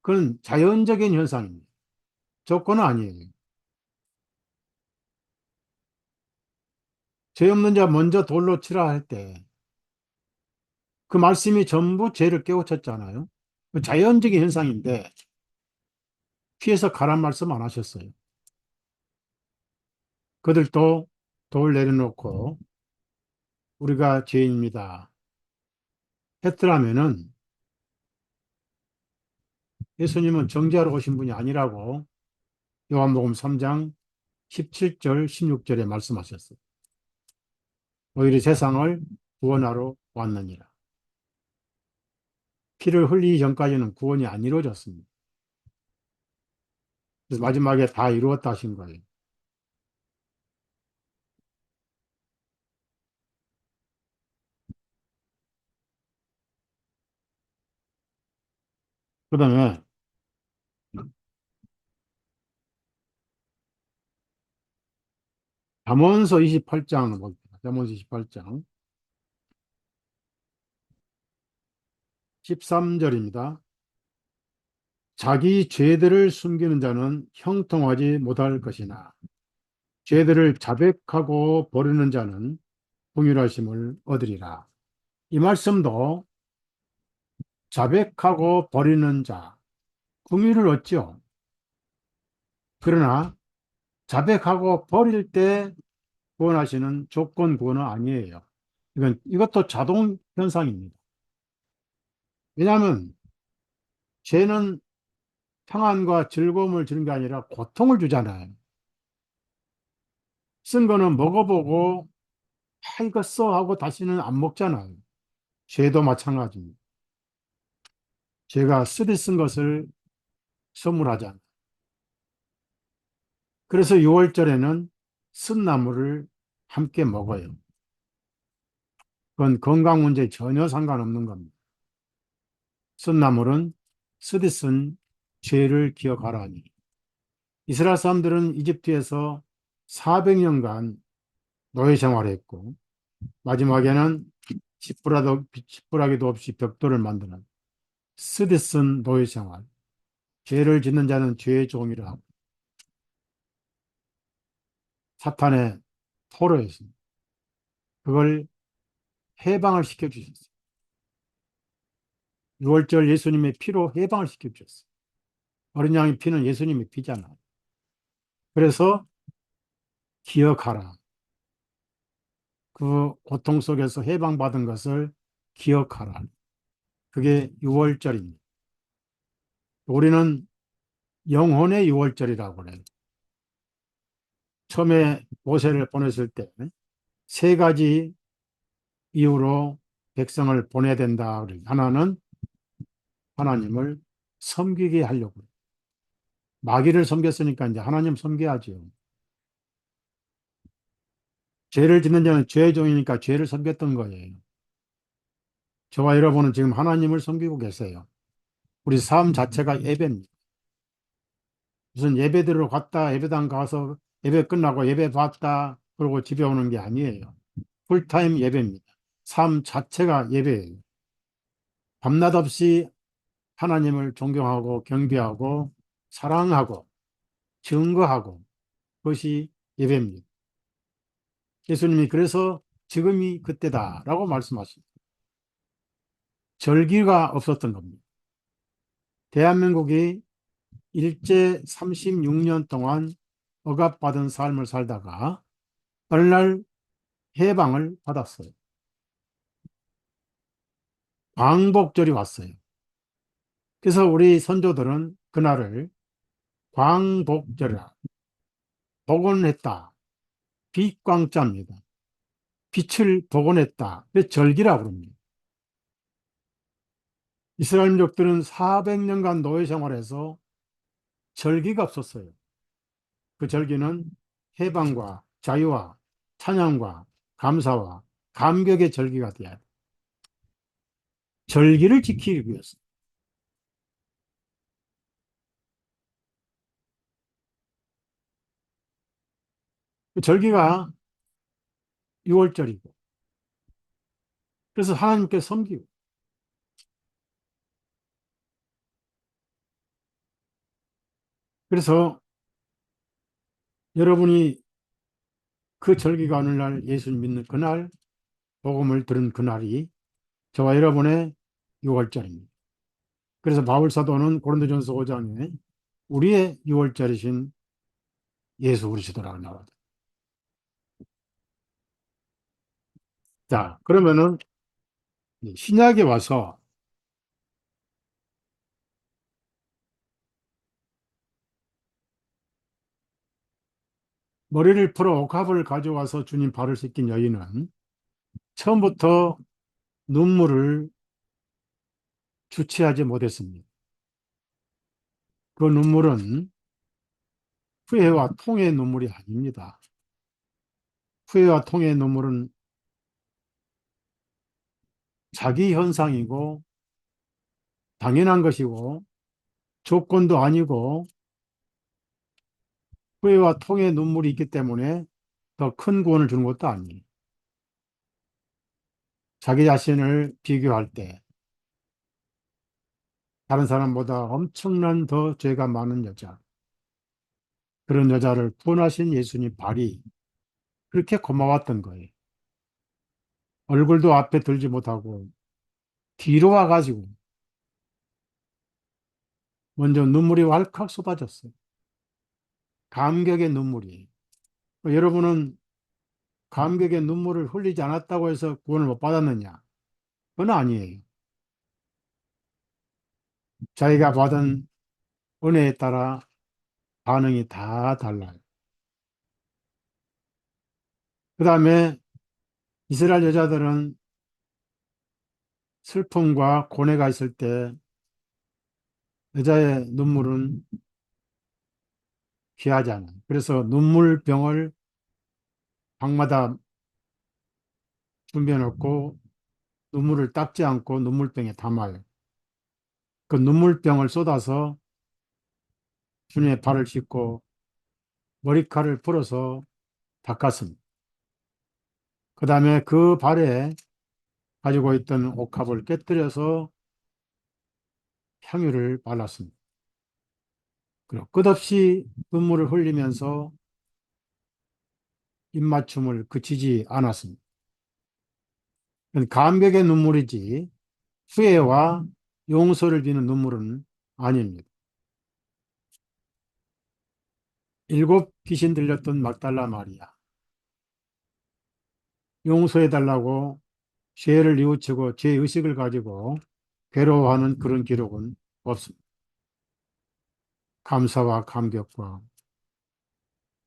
그건 자연적인 현상입니다. 조건은 아니에요. 죄 없는 자 먼저 돌로 치라 할 때 그 말씀이 전부 죄를 깨우쳤잖아요. 그 자연적인 현상인데 피해서 가란 말씀 안 하셨어요. 그들도 돌 내려놓고 우리가 죄인입니다 했더라면은 예수님은 정죄하러 오신 분이 아니라고 요한복음 3장 17절, 16절에 말씀하셨어요. 오히려 세상을 구원하러 왔느니라. 피를 흘리기 전까지는 구원이 안 이루어졌습니다. 그래서 마지막에 다 이루었다 하신 거예요. 그 다음에 잠언서 28장을 봅니다. 잠언서 28장 13절입니다. 자기 죄들을 숨기는 자는 형통하지 못할 것이나 죄들을 자백하고 버리는 자는 긍휼하심을 얻으리라. 이 말씀도 자백하고 버리는 자, 긍휼을 얻죠. 그러나 자백하고 버릴 때 구원하시는 조건 구원은 아니에요. 이것도 자동 현상입니다. 왜냐하면 죄는 평안과 즐거움을 주는 게 아니라 고통을 주잖아요. 쓴 거는 먹어보고 이거 써 하고 다시는 안 먹잖아요. 죄도 마찬가지입니다. 죄가 쓰디 쓴 것을 선물하잖아요. 그래서 6월절에는 쓴 나물을 함께 먹어요. 그건 건강 문제에 전혀 상관없는 겁니다. 쓴 나물은 쓰디 쓴 죄를 기억하라니. 이스라엘 사람들은 이집트에서 400년간 노예 생활했고 마지막에는 지푸라기도 없이 벽돌을 만드는 쓰디 쓴 노예 생활. 죄를 짓는 자는 죄의 종이라 하고 사탄의 포로였습니다. 그걸 해방을 시켜주셨어요. 6월절 예수님의 피로 해방을 시켜주셨어요. 어린 양의 피는 예수님의 피잖아. 그래서 기억하라. 그 고통 속에서 해방받은 것을 기억하라. 그게 6월절입니다. 우리는 영혼의 6월절이라고 그래요. 처음에 모세를 보냈을 때 세 가지 이유로 백성을 보내야 된다. 하나는 하나님을 섬기게 하려고. 마귀를 섬겼으니까 이제 하나님 섬겨야죠. 죄를 짓는 자는 죄의 종이니까 죄를 섬겼던 거예요. 저와 여러분은 지금 하나님을 섬기고 계세요. 우리 삶 자체가 예배입니다. 무슨 예배드리러 갔다, 예배당 가서 예배 끝나고 예배 봤다, 그러고 집에 오는 게 아니에요. 풀타임 예배입니다. 삶 자체가 예배예요. 밤낮 없이 하나님을 존경하고 경배하고 사랑하고 증거하고 그것이 예배입니다. 예수님이 그래서 지금이 그때다라고 말씀하십니다. 절기가 없었던 겁니다. 대한민국이 일제 36년 동안 억압받은 삶을 살다가 어느 날 해방을 받았어요. 광복절이 왔어요. 그래서 우리 선조들은 그날을 광복절이라 복원했다. 빛광자입니다. 빛을 복원했다. 그래서 절기라고 합니다. 이스라엘 민족들은 400년간 노예 생활에서 절기가 없었어요. 그 절기는 해방과 자유와 찬양과 감사와 감격의 절기가 되어야 돼. 절기를 지키기 위해서. 그 절기가 6월절이고, 그래서 하나님께 섬기고, 그래서 여러분이 그 절기가 어느 날 예수를 믿는 그날, 복음을 들은 그날이 저와 여러분의 6월절입니다. 그래서 바울 사도는 고린도전서 5장에 우리의 6월절이신 예수 그리스도라고 나와요. 자, 그러면은 신약에 와서 머리를 풀어 옥합을 가져와서 주님 발을 씻긴 여인은 처음부터 눈물을 주체하지 못했습니다. 그 눈물은 후회와 통의 눈물이 아닙니다. 후회와 통의 눈물은 자기 현상이고 당연한 것이고 조건도 아니고 후회와 통의 눈물이 있기 때문에 더 큰 구원을 주는 것도 아니에요. 자기 자신을 비교할 때 다른 사람보다 엄청난 더 죄가 많은 여자, 그런 여자를 구원하신 예수님 발이 그렇게 고마웠던 거예요. 얼굴도 앞에 들지 못하고 뒤로 와가지고 먼저 눈물이 왈칵 쏟아졌어요. 감격의 눈물이. 여러분은 감격의 눈물을 흘리지 않았다고 해서 구원을 못 받았느냐? 그건 아니에요. 자기가 받은 은혜에 따라 반응이 다 달라요. 그 다음에 이스라엘 여자들은 슬픔과 고뇌가 있을 때 여자의 눈물은 귀하지 않아요. 그래서 눈물병을 방마다 준비해 놓고 눈물을 닦지 않고 눈물병에 담아요. 그 눈물병을 쏟아서 주님의 발을 씻고 머리카락을 풀어서 닦았습니다. 그 다음에 그 발에 가지고 있던 옥합을 깨뜨려서 향유를 발랐습니다. 그리고 끝없이 눈물을 흘리면서 입맞춤을 그치지 않았습니다. 감격의 눈물이지 후회와 용서를 비는 눈물은 아닙니다. 일곱 귀신 들렸던 막달라 마리아, 용서해달라고 죄를 뉘우치고 죄의식을 가지고 괴로워하는 그런 기록은 없습니다. 감사와 감격과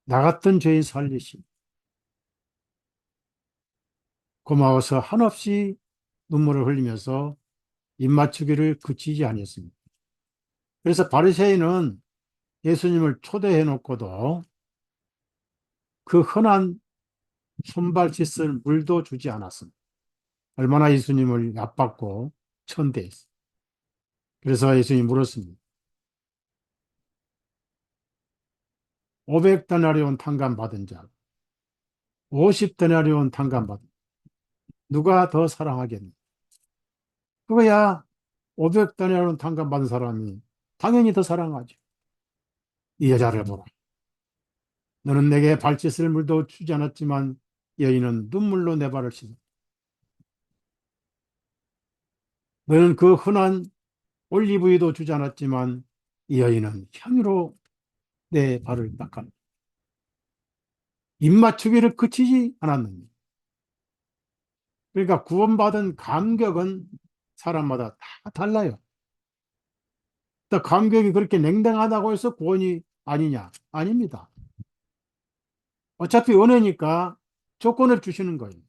나 같은 죄인 살리심, 고마워서 한없이 눈물을 흘리면서 입맞추기를 그치지 아니었습니다. 그래서 바리새인은 예수님을 초대해 놓고도 그 흔한 손발 씻을 물도 주지 않았습니다. 얼마나 예수님을 얕봤고 천대했어요. 그래서 예수님이 물었습니다. 500데나리온 탕감 받은 자, 50데나리온 탕감 받은 자, 누가 더 사랑하겠니? 그거야 500데나리온 탕감 받은 사람이 당연히 더 사랑하죠. 이 여자를 보라. 너는 내게 발짓을 물도 주지 않았지만 여인은 눈물로 내 발을 씻어. 너는 그 흔한 올리브유도 주지 않았지만 이 여인은 향유로 내 발을 닦아. 입맞추기를 그치지 않았느니. 그러니까 구원받은 감격은 사람마다 다 달라요. 또 감격이 그렇게 냉정하다고 해서 구원이 아니냐? 아닙니다. 어차피 은혜니까 조건을 주시는 거예요.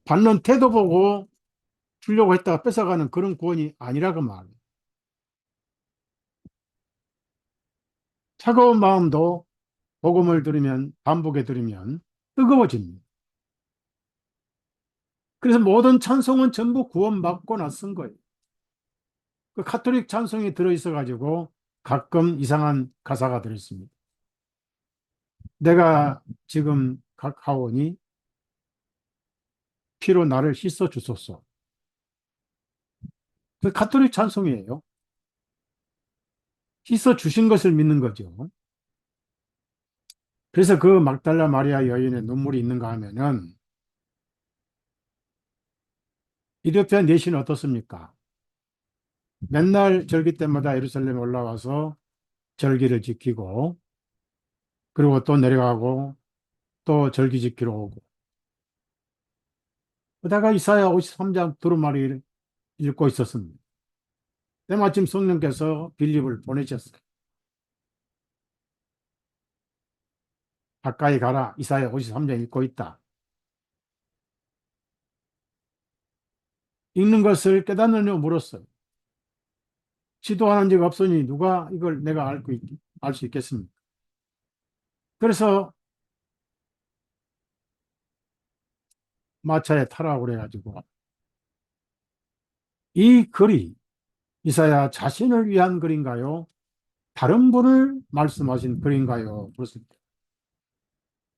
받는 태도 보고 주려고 했다가 뺏어가는 그런 구원이 아니라고 말이에요. 차가운 마음도 복음을 들으면, 반복에 들으면 뜨거워집니다. 그래서 모든 찬송은 전부 구원받고 나선 거예요. 그 카톨릭 찬송이 들어있어가지고 가끔 이상한 가사가 들어있습니다. 내가 지금 하오니 피로 나를 씻어 주소서. 그 가톨릭 찬송이에요. 씻어 주신 것을 믿는 거죠. 그래서 그 막달라 마리아 여인의 눈물이 있는가 하면은 이디오피아 내시는 어떻습니까? 맨날 절기 때마다 예루살렘에 올라와서 절기를 지키고 그리고 또 내려가고 또 절기 지키러 오고 그러다가 이사야 53장 두루마리 읽고 있었습니다. 때마침 성령께서 빌립을 보내셨어요. 가까이 가라. 이사야 53장 읽고 있다. 읽는 것을 깨닫느냐고 물었어요. 지도하는 적 없으니 누가 이걸 내가 알 수 있겠습니까? 그래서 마차에 타라고 그래가지고 이 글이 이사야 자신을 위한 글인가요? 다른 분을 말씀하신 글인가요? 그렇습니다.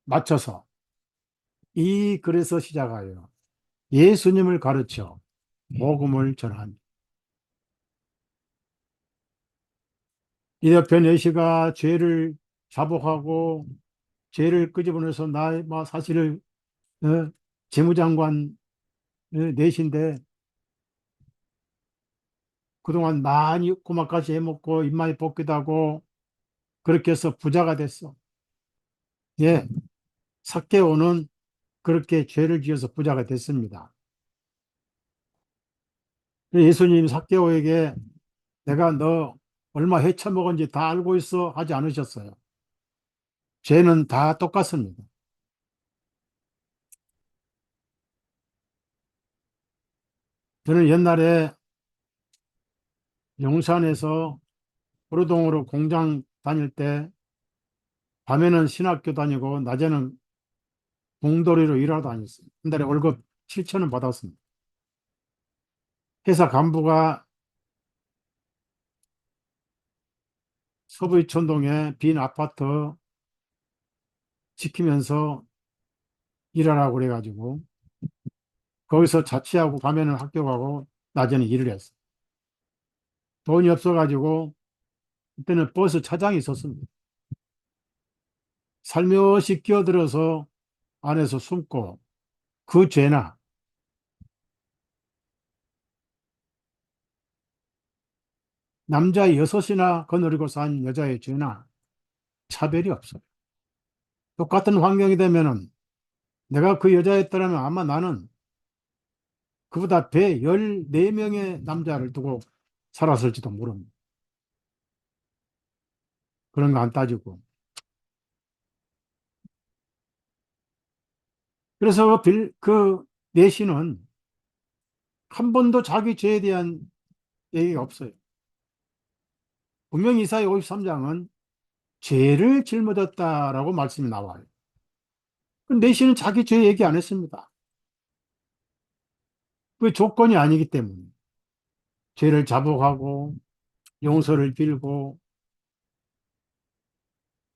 맞춰서 이 글에서 시작하여 예수님을 가르쳐 복음을 전합니다. 이대편 예시가 죄를 자복하고 죄를 끄집어내서 뭐 사실을 어, 재무장관 내신데 그동안 많이 고막까지 해먹고 입맛이 뽑기도 하고 그렇게 해서 부자가 됐어. 예, 삭개오는 그렇게 죄를 지어서 부자가 됐습니다. 예수님이 삭개오에게 내가 너 얼마 해쳐먹은지 다 알고 있어 하지 않으셨어요. 죄는 다 똑같습니다. 저는 옛날에 용산에서 포로동으로 공장 다닐 때 밤에는 신학교 다니고 낮에는 공돌이로 일하러 다녔어요. 한 달에 월급 7천 원 받았습니다. 회사 간부가 서부이촌동에 빈 아파트 지키면서 일하라고 그래가지고 거기서 자취하고 밤에는 학교 가고 낮에는 일을 했어요. 돈이 없어가지고 그때는 버스 차장이 있었습니다. 살며시 끼어들어서 안에서 숨고 그 죄나 남자 여섯이나 거느리고 산 여자의 죄나 차별이 없어요. 똑같은 환경이 되면은 내가 그 여자였더라면 아마 나는 그보다 배 14명의 남자를 두고 살았을지도 모릅니다. 그런 거 안 따지고. 그래서 그 내시는 한 번도 자기 죄에 대한 얘기가 없어요. 분명히 이사야 53장은 죄를 짊어졌다라고 말씀이 나와요. 그 내시는 자기 죄 얘기 안 했습니다. 그 조건이 아니기 때문에. 죄를 자복하고 용서를 빌고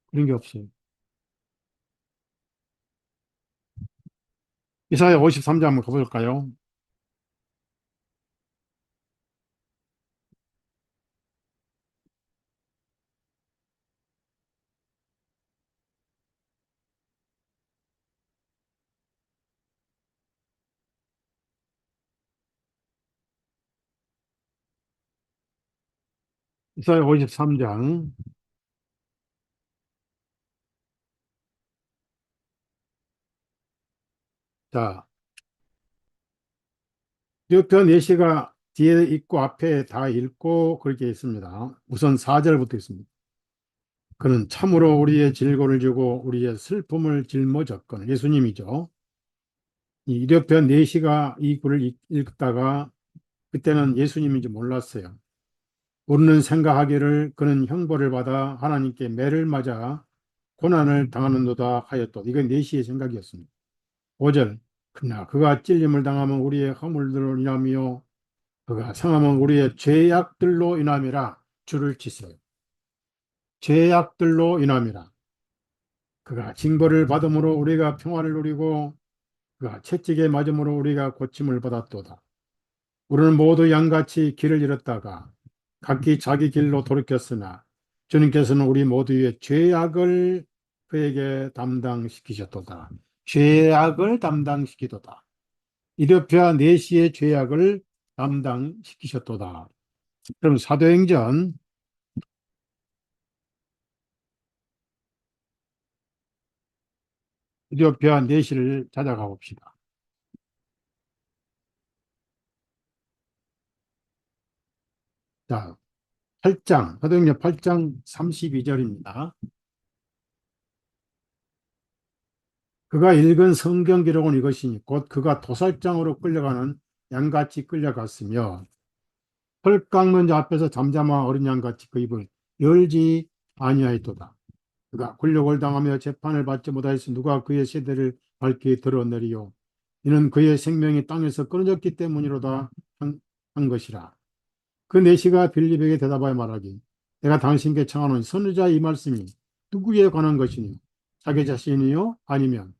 그런 게 없어요. 이사야 53장 한번 가볼까요? 이사야 53장. 자, 옆편 예시가 뒤에 있고 앞에 다 읽고 그렇게 있습니다. 우선 4절부터 있습니다. 그는 참으로 우리의 질고를 주고 우리의 슬픔을 짊어졌거늘. 예수님이죠. 이 이려편 내시가 이 글을 읽다가 그때는 예수님인지 몰랐어요. 우리는 생각하기를 그는 형벌을 받아 하나님께 매를 맞아 고난을 당하는도다 하였다. 이건 내시의 생각이었습니다. 5절. 그러나 그가 찔림을 당하면 우리의 허물들로 인하며 그가 상하면 우리의 죄악들로 인함이라. 줄을 치세요. 죄악들로 인함이라. 그가 징벌을 받음으로 우리가 평화를 누리고 그가 채찍에 맞음으로 우리가 고침을 받았도다. 우리는 모두 양같이 길을 잃었다가 각기 자기 길로 돌이켰으나 주님께서는 우리 모두의 죄악을 그에게 담당시키셨도다. 죄악을 담당시키도다. 이더피아 내시의 죄악을 담당시키셨도다. 그럼 사도행전 이디오피아 내시를 찾아가 봅시다. 자, 8장, 사도행전 8장 32절입니다. 그가 읽은 성경 기록은 이것이니 곧 그가 도살장으로 끌려가는 양같이 끌려갔으며 헐 깎는 자 앞에서 잠잠한 어린 양같이 그 입을 열지 아니하였도다. 그가 굴욕을 당하며 재판을 받지 못하였으니 누가 그의 세대를 밝히 드러내리요. 이는 그의 생명이 땅에서 끊어졌기 때문이로다 한 것이라. 그 내시가 빌립에게 대답하여 말하기 내가 당신께 청하노니 선지자 이 말씀이 누구에 관한 것이니 자기 자신이요 아니면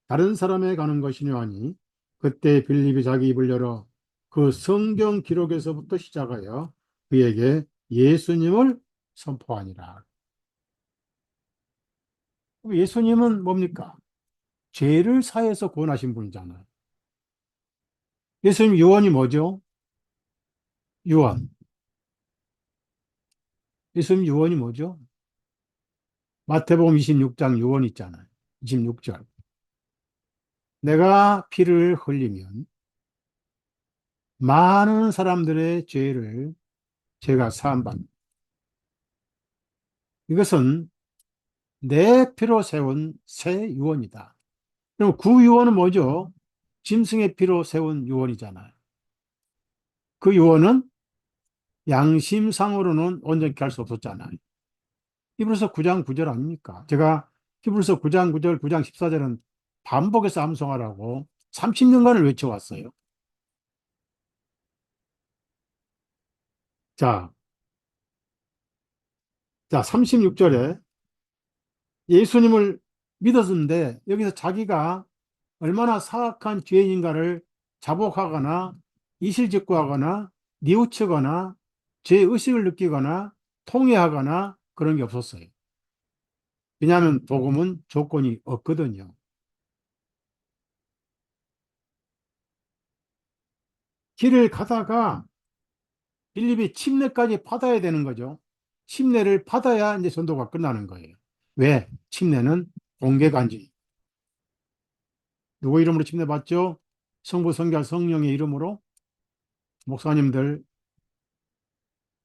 다른 사람에 관한 것이뇨 하니 그때 빌립이 자기 입을 열어 그 성경 기록에서부터 시작하여 그에게 예수님을 선포하니라. 예수님은 뭡니까? 죄를 사해서 구원하신 분이잖아요. 예수님 요한이 뭐죠? 요한. 예수님 요한이 뭐죠? 마태복음 26장 요한 있잖아요. 26절. 내가 피를 흘리면 많은 사람들의 죄를 제가 사함받는다. 이것은 내 피로 세운 새 유언이다. 그럼 그 유언은 뭐죠? 짐승의 피로 세운 유언이잖아요. 그 유언은 양심상으로는 온전히 할 수 없었잖아요. 히브리서 9장 9절 아닙니까? 제가 히브리서 9장 9절, 9장 14절은 반복해서 암송하라고 30년간을 외쳐왔어요. 자, 자, 36절에 예수님을 믿었는데 여기서 자기가 얼마나 사악한 죄인인가를 자복하거나 이실직고하거나 뉘우치거나 죄의식을 느끼거나 통회하거나 그런 게 없었어요. 왜냐하면 복음은 조건이 없거든요. 길을 가다가 빌립이 침례까지 받아야 되는 거죠. 침례를 받아야 이제 전도가 끝나는 거예요. 왜? 침례는 공개간지. 누구 이름으로 침례 받죠? 성부, 성자, 성령의 이름으로. 목사님들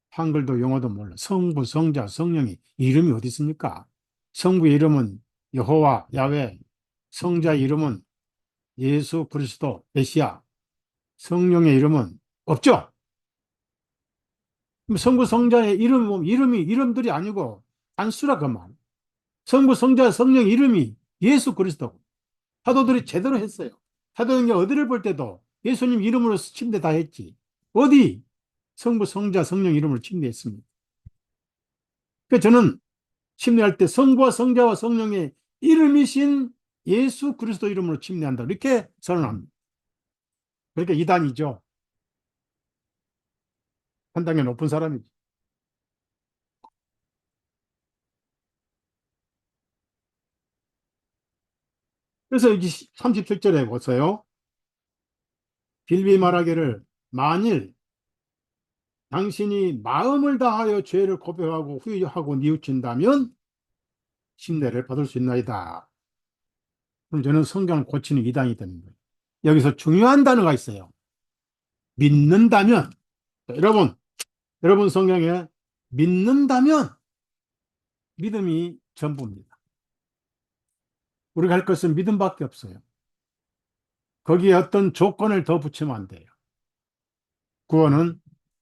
한글도 영어도 몰라. 성부, 성자, 성령이 이름이 어디 있습니까? 성부의 이름은 여호와, 야훼. 성자의 이름은 예수 그리스도, 메시아. 성령의 이름은 없죠. 그럼 성부, 성자의 이름이 뭐 이름들이 아니고 단수라 그 말. 성부, 성자, 성령 이름이 예수 그리스도. 사도들이 제대로 했어요. 사도행전 어디를 볼 때도 예수님 이름으로 침례 다 했지. 어디? 성부, 성자, 성령 이름으로 침례했습니다. 그 저는 침례할 때 성부와 성자와 성령의 이름이신 예수 그리스도 이름으로 침례한다. 이렇게 선언합니다. 그러니까 이단이죠. 한 단계 높은 사람이죠. 그래서 여기 37절에 보세요. 빌비 말하기를 만일 당신이 마음을 다하여 죄를 고백하고 후회하고 뉘우친다면 침례를 받을 수 있나이다. 그럼 저는 성경을 고치는 이단이 되는 거예요. 여기서 중요한 단어가 있어요. 믿는다면. 자, 여러분 성경에 믿는다면 믿음이 전부입니다. 우리가 할 것은 믿음밖에 없어요. 거기에 어떤 조건을 더 붙이면 안 돼요. 구원은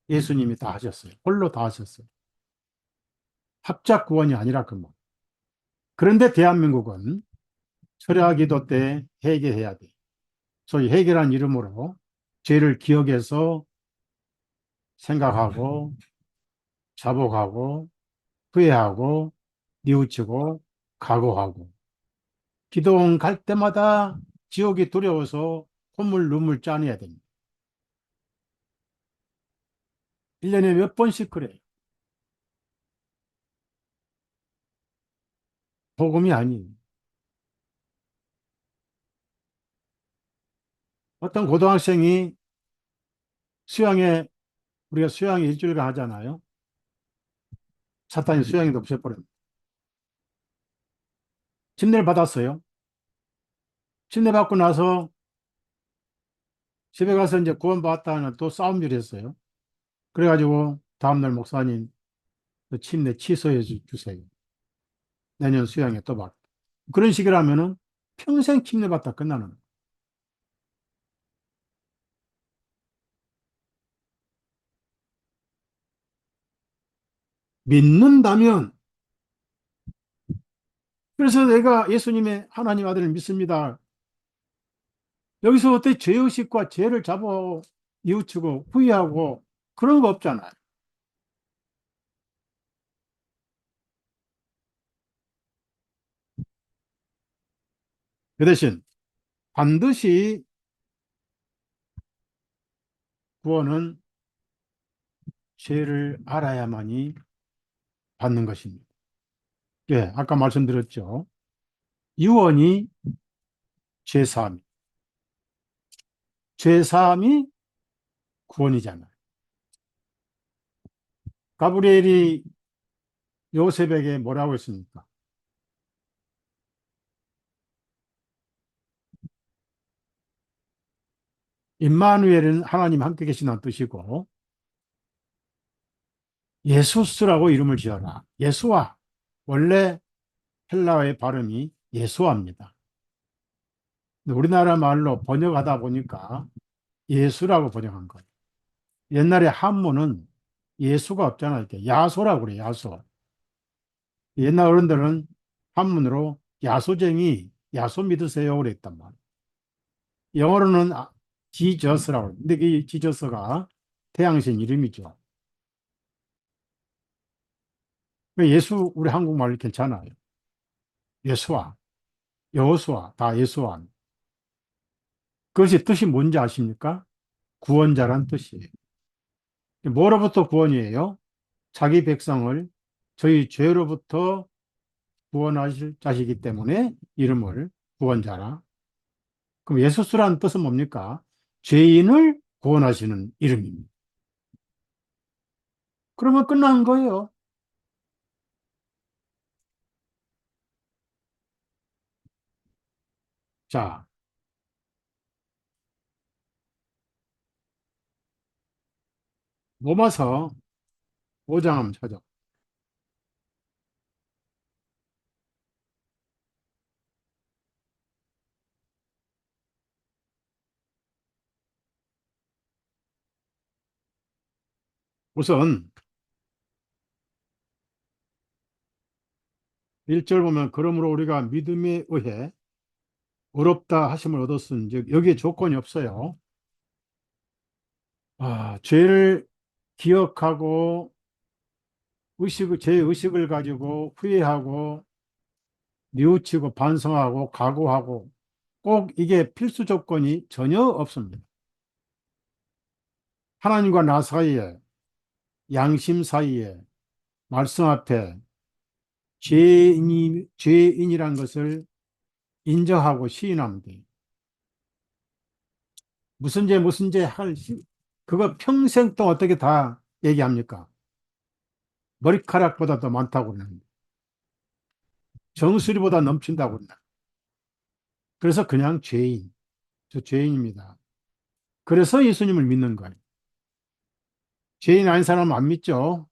예수님이 다 하셨어요. 홀로 다 하셨어요. 합작 구원이 아니라 그 뭐. 그런데 대한민국은 철야 기도 때 회개해야 돼. 소위 회개란 이름으로 죄를 기억해서 생각하고 자복하고 후회하고 뉘우치고 각오하고 기도원 갈 때마다 지옥이 두려워서 콧물 눈물 짜내야 됩니다. 1년에 몇 번씩 그래요. 복음이 아니에요. 어떤 고등학생이 수양에 우리가 수양에 일주일간 하잖아요. 사탄이 수양에도 없애버립니다. 침례를 받았어요. 침례 받고 나서 집에 가서 이제 구원받았다는 또 싸움질 했어요. 그래가지고 다음날 목사님 그 침례 취소해 주세요. 내년 수양에 또 받. 그런 식이라면은 평생 침례 받다 끝나는 거예요. 믿는다면 그래서 내가 예수님의 하나님 아들을 믿습니다. 여기서 어떻게 죄의식과 죄를 잡아 뉘우치고 후회하고 그런 거 없잖아요. 그 대신 반드시 구원은 죄를 알아야만이 받는 것입니다. 예, 아까 말씀드렸죠. 유언이 죄사함, 죄사함이 구원이잖아요. 가브리엘이 요셉에게 뭐라고 했습니까? 임마누엘은 하나님 함께 계시다는 뜻이고 예수스라고 이름을 지어라. 예수와 원래 헬라어의 발음이 예수아입니다. 우리나라 말로 번역하다 보니까 예수라고 번역한 거예요. 옛날에 한문은 예수가 없잖아요. 이렇게 야소라고 그래요. 야소. 옛날 어른들은 한문으로 야소쟁이, 야소 믿으세요 그랬단 말이에요. 영어로는 지저스라고. 근데 이 지저스가 태양신 이름이죠. 예수 우리 한국말 괜찮아요. 예수와, 여호수아 다 예수와. 그것이 뜻이 뭔지 아십니까? 구원자란 뜻이에요. 뭐로부터 구원이에요? 자기 백성을 저희 죄로부터 구원하실 자시기 때문에 이름을 구원자라. 그럼 예수스라는 뜻은 뭡니까? 죄인을 구원하시는 이름입니다. 그러면 끝난 거예요. 자, 로마서 5장 한번 찾아. 우선 1절 보면 그러므로 우리가 믿음에 의해 의롭다 하심을 얻었은즉 여기에 조건이 없어요. 죄를 기억하고 제 의식을 가지고 후회하고 뉘우치고 반성하고 각오하고 꼭 이게 필수 조건이 전혀 없습니다. 하나님과 나 사이에 양심 사이에 말씀 앞에 죄인이란 것을 인정하고 시인하면 돼요. 무슨 죄 그거 평생 또 어떻게 다 얘기합니까? 머리카락보다 더 많다고 그러는데 정수리보다 넘친다고 그런다. 그래서 그냥 죄인, 저 죄인입니다. 그래서 예수님을 믿는 거예요. 죄인 아닌 사람은 안 믿죠.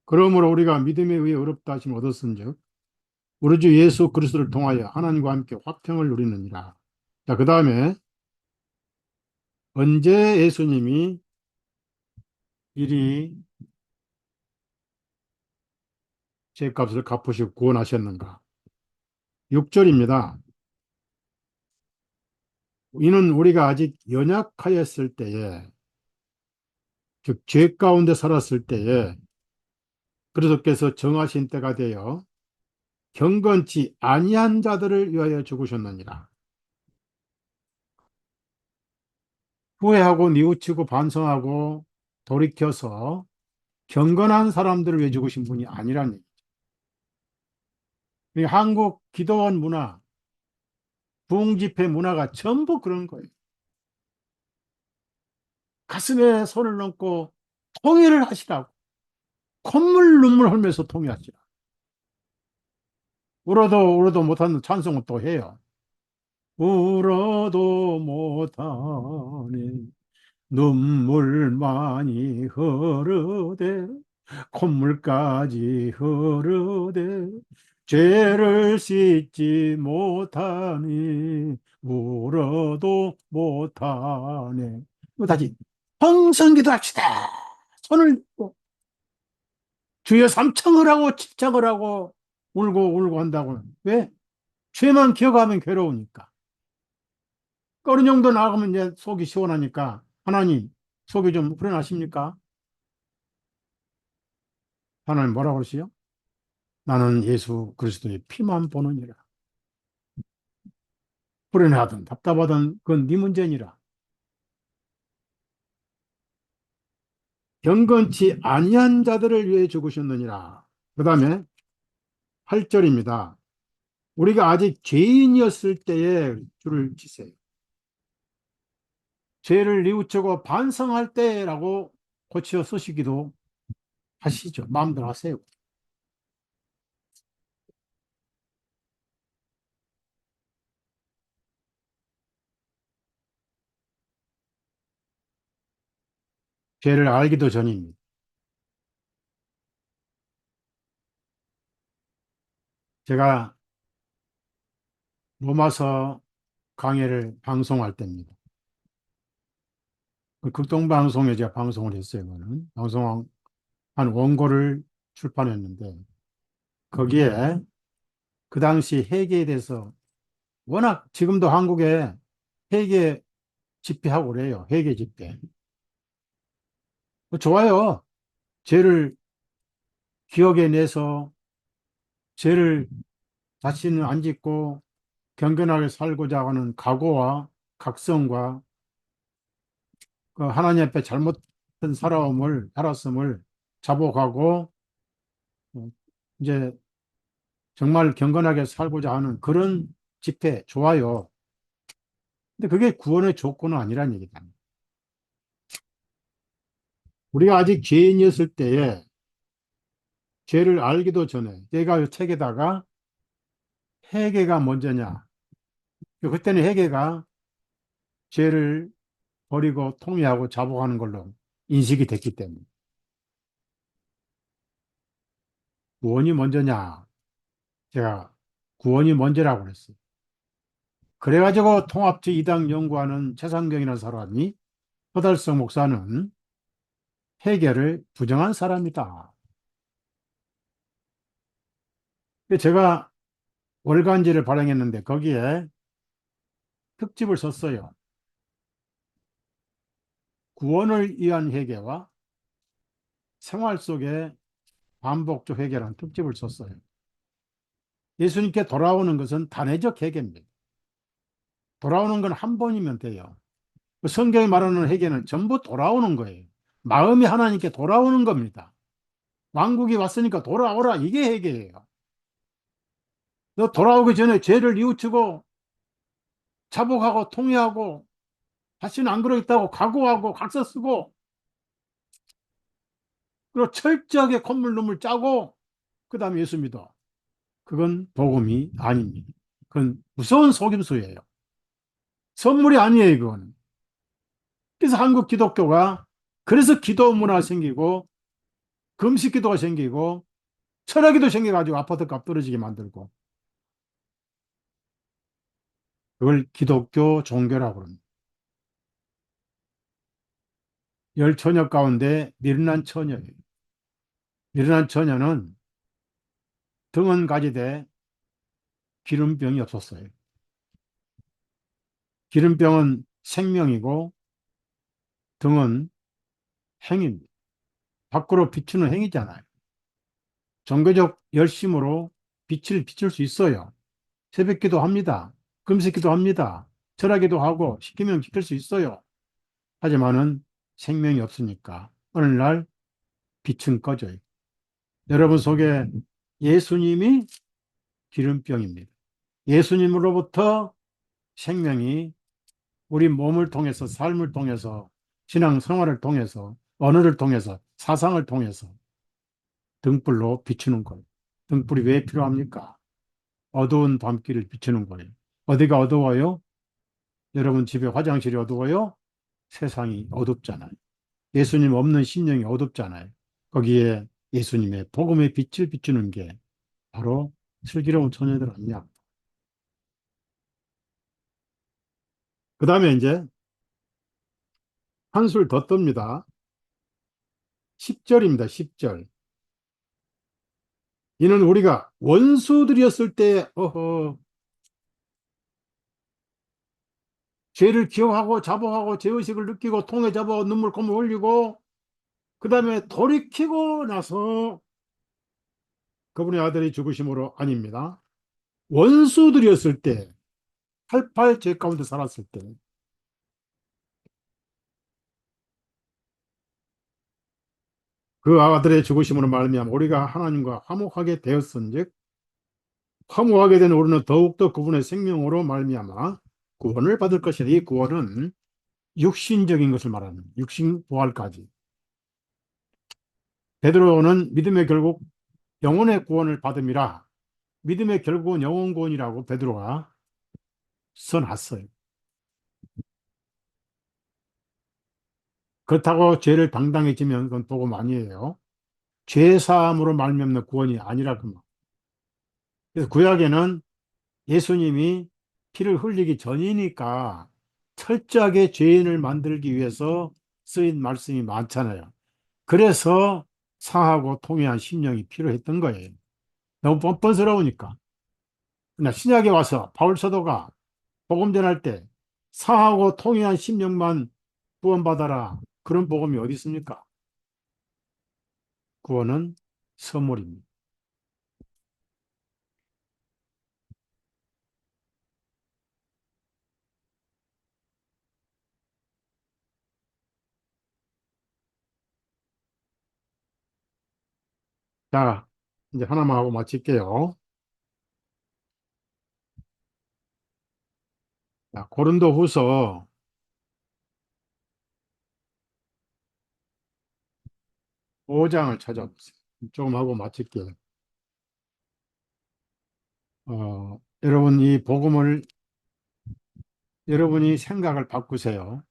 그러므로 우리가 믿음에 의해 의롭다 하심을 얻었은즉 우리 주 예수 그리스도를 통하여 하나님과 함께 화평을 누리느니라. 자, 그 다음에 언제 예수님이 이리 죄값을 갚으시고 구원하셨는가? 6절입니다. 이는 우리가 아직 연약하였을 때에, 즉 죄 가운데 살았을 때에 그리스도께서 정하신 때가 되어 경건치 아니한 자들을 위하여 죽으셨느니라. 후회하고 뉘우치고 반성하고 돌이켜서 경건한 사람들을 위해 죽으신 분이 아니라는 얘기죠. 이 한국 기도원 문화, 부흥집회 문화가 전부 그런 거예요. 가슴에 손을 얹고 통일을 하시라고. 콧물 눈물 흘면서 통일하시라. 울어도 못하는 찬송은 또 해요. 울어도 못하네 눈물 많이 흐르되 콧물까지 흐르되 죄를 씻지 못하니 울어도 못하네. 다시 통성기도 합시다. 손을 고 주여 삼청을 하고 칠청을 하고 울고 울고 한다고. 왜? 죄만 기억하면 괴로우니까. 어느 정도 나가면 이제 속이 시원하니까 하나님 속이 좀 후련하십니까? 하나님 뭐라고 그러시요? 나는 예수 그리스도의 피만 보느니라. 불행하든 답답하든 그건 네 문제니라. 경건치 아니한 자들을 위해 죽으셨느니라. 그 다음에 8절입니다. 우리가 아직 죄인이었을 때에 줄을 치세요. 죄를 뉘우치고 반성할 때라고 고쳐 쓰시기도 하시죠. 마음대로 하세요. 죄를 알기도 전입니다. 제가 로마서 강의를 방송할 때입니다. 그 극동방송에 제가 방송을 했어요. 그는 방송한 원고를 출판했는데 거기에 그 당시 회계에 대해서 워낙 지금도 한국에 회계 집회하고 그래요. 회계 집회. 좋아요. 죄를 기억에 내서 죄를 다시는 안 짓고 경건하게 살고자 하는 각오와 각성과 그 하나님 앞에 잘못된 살았음을 자복하고 어, 이제 정말 경건하게 살고자 하는 그런 집회 좋아요. 근데 그게 구원의 조건은 아니란 얘기다. 우리가 아직 죄인이었을 때에 죄를 알기도 전에 내가 이 책에다가 회개가 먼저냐. 그때는 회개가 죄를 버리고 통회하고 자복하는 걸로 인식이 됐기 때문에 구원이 먼저냐. 제가 구원이 먼저라고 그랬어요. 그래가지고 통합주의 이당 연구하는 최상경이라는 사람이 허달성 목사는 회개를 부정한 사람이다. 제가 월간지를 발행했는데 거기에 특집을 썼어요. 구원을 위한 회개와 생활 속의 반복적 회개라는 특집을 썼어요. 예수님께 돌아오는 것은 단회적 회개입니다. 돌아오는 건 한 번이면 돼요. 성경이 말하는 회개는 전부 돌아오는 거예요. 마음이 하나님께 돌아오는 겁니다. 왕국이 왔으니까 돌아오라. 이게 회개예요. 너 돌아오기 전에 죄를 뉘우치고 자복하고 통회하고 다시는 안 그러겠다고 각오하고 각서 쓰고 그리고 철저하게 콧물 눈물 짜고 그 다음에 예수 믿어. 그건 복음이 아닙니다. 그건 무서운 속임수예요. 선물이 아니에요, 그거는. 그래서 한국 기독교가 그래서 기도 문화가 생기고 금식 기도가 생기고 철학기도 생겨가지고 아파트 값 떨어지게 만들고 그걸 기독교 종교라고 합니다. 열 처녀 가운데 미르난 처녀예요. 미르난 처녀는 등은 가지되 기름병이 없었어요. 기름병은 생명이고 등은 행입니다. 밖으로 비추는 행위잖아요. 종교적 열심으로 빛을 비출 수 있어요. 새벽기도 합니다. 금식기도 합니다. 절하기도 하고 시키면 시킬 수 있어요. 하지만은 생명이 없으니까 어느 날 빛은 꺼져요. 여러분 속에 예수님이 기름병입니다. 예수님으로부터 생명이 우리 몸을 통해서 삶을 통해서 신앙 생활을 통해서 언어를 통해서 사상을 통해서 등불로 비추는 거예요. 등불이 왜 필요합니까? 어두운 밤길을 비추는 거예요. 어디가 어두워요? 여러분 집에 화장실이 어두워요? 세상이 어둡잖아요. 예수님 없는 심령이 어둡잖아요. 거기에 예수님의 복음의 빛을 비추는 게 바로 슬기로운 처녀들 아니냐. 그 다음에 이제 한술 더 뜹니다. 10절입니다. 10절. 이는 우리가 원수들이었을 때 죄를 기억하고 자복하고 죄의식을 느끼고 통에 잡아 눈물 콧물 흘리고 그 다음에 돌이키고 나서 그분의 아들이 죽으심으로 아닙니다. 원수들이었을 때, 팔팔 죄 가운데 살았을 때, 그 아들의 죽으심으로 말미암아 우리가 하나님과 화목하게 되었은즉 화목하게 된 우리는 더욱더 그분의 생명으로 말미암아 구원을 받을 것이다. 이 구원은 육신적인 것을 말하는 육신 부활까지. 베드로는 믿음의 결국 영혼의 구원을 받음이라 믿음의 결국은 영혼 구원이라고 베드로가 써놨어요. 그렇다고 죄를 당당히 지면 그건 복음 아니에요. 죄 사함으로 말미암는 구원이 아니라 그 말. 그래서 구약에는 예수님이 피를 흘리기 전이니까 철저하게 죄인을 만들기 위해서 쓰인 말씀이 많잖아요. 그래서 상하고 통회한 심령이 필요했던 거예요. 너무 뻔뻔스러우니까. 그러나 신약에 와서 바울 사도가 복음 전할 때 상하고 통회한 심령만 구원받아라. 그런 복음이 어디 있습니까? 구원은 선물입니다. 자, 이제 하나만 하고 마칠게요. 자, 고린도 후서 5장을 찾아보세요. 조금 하고 마칠게요. 여러분, 이 복음을, 여러분이 생각을 바꾸세요.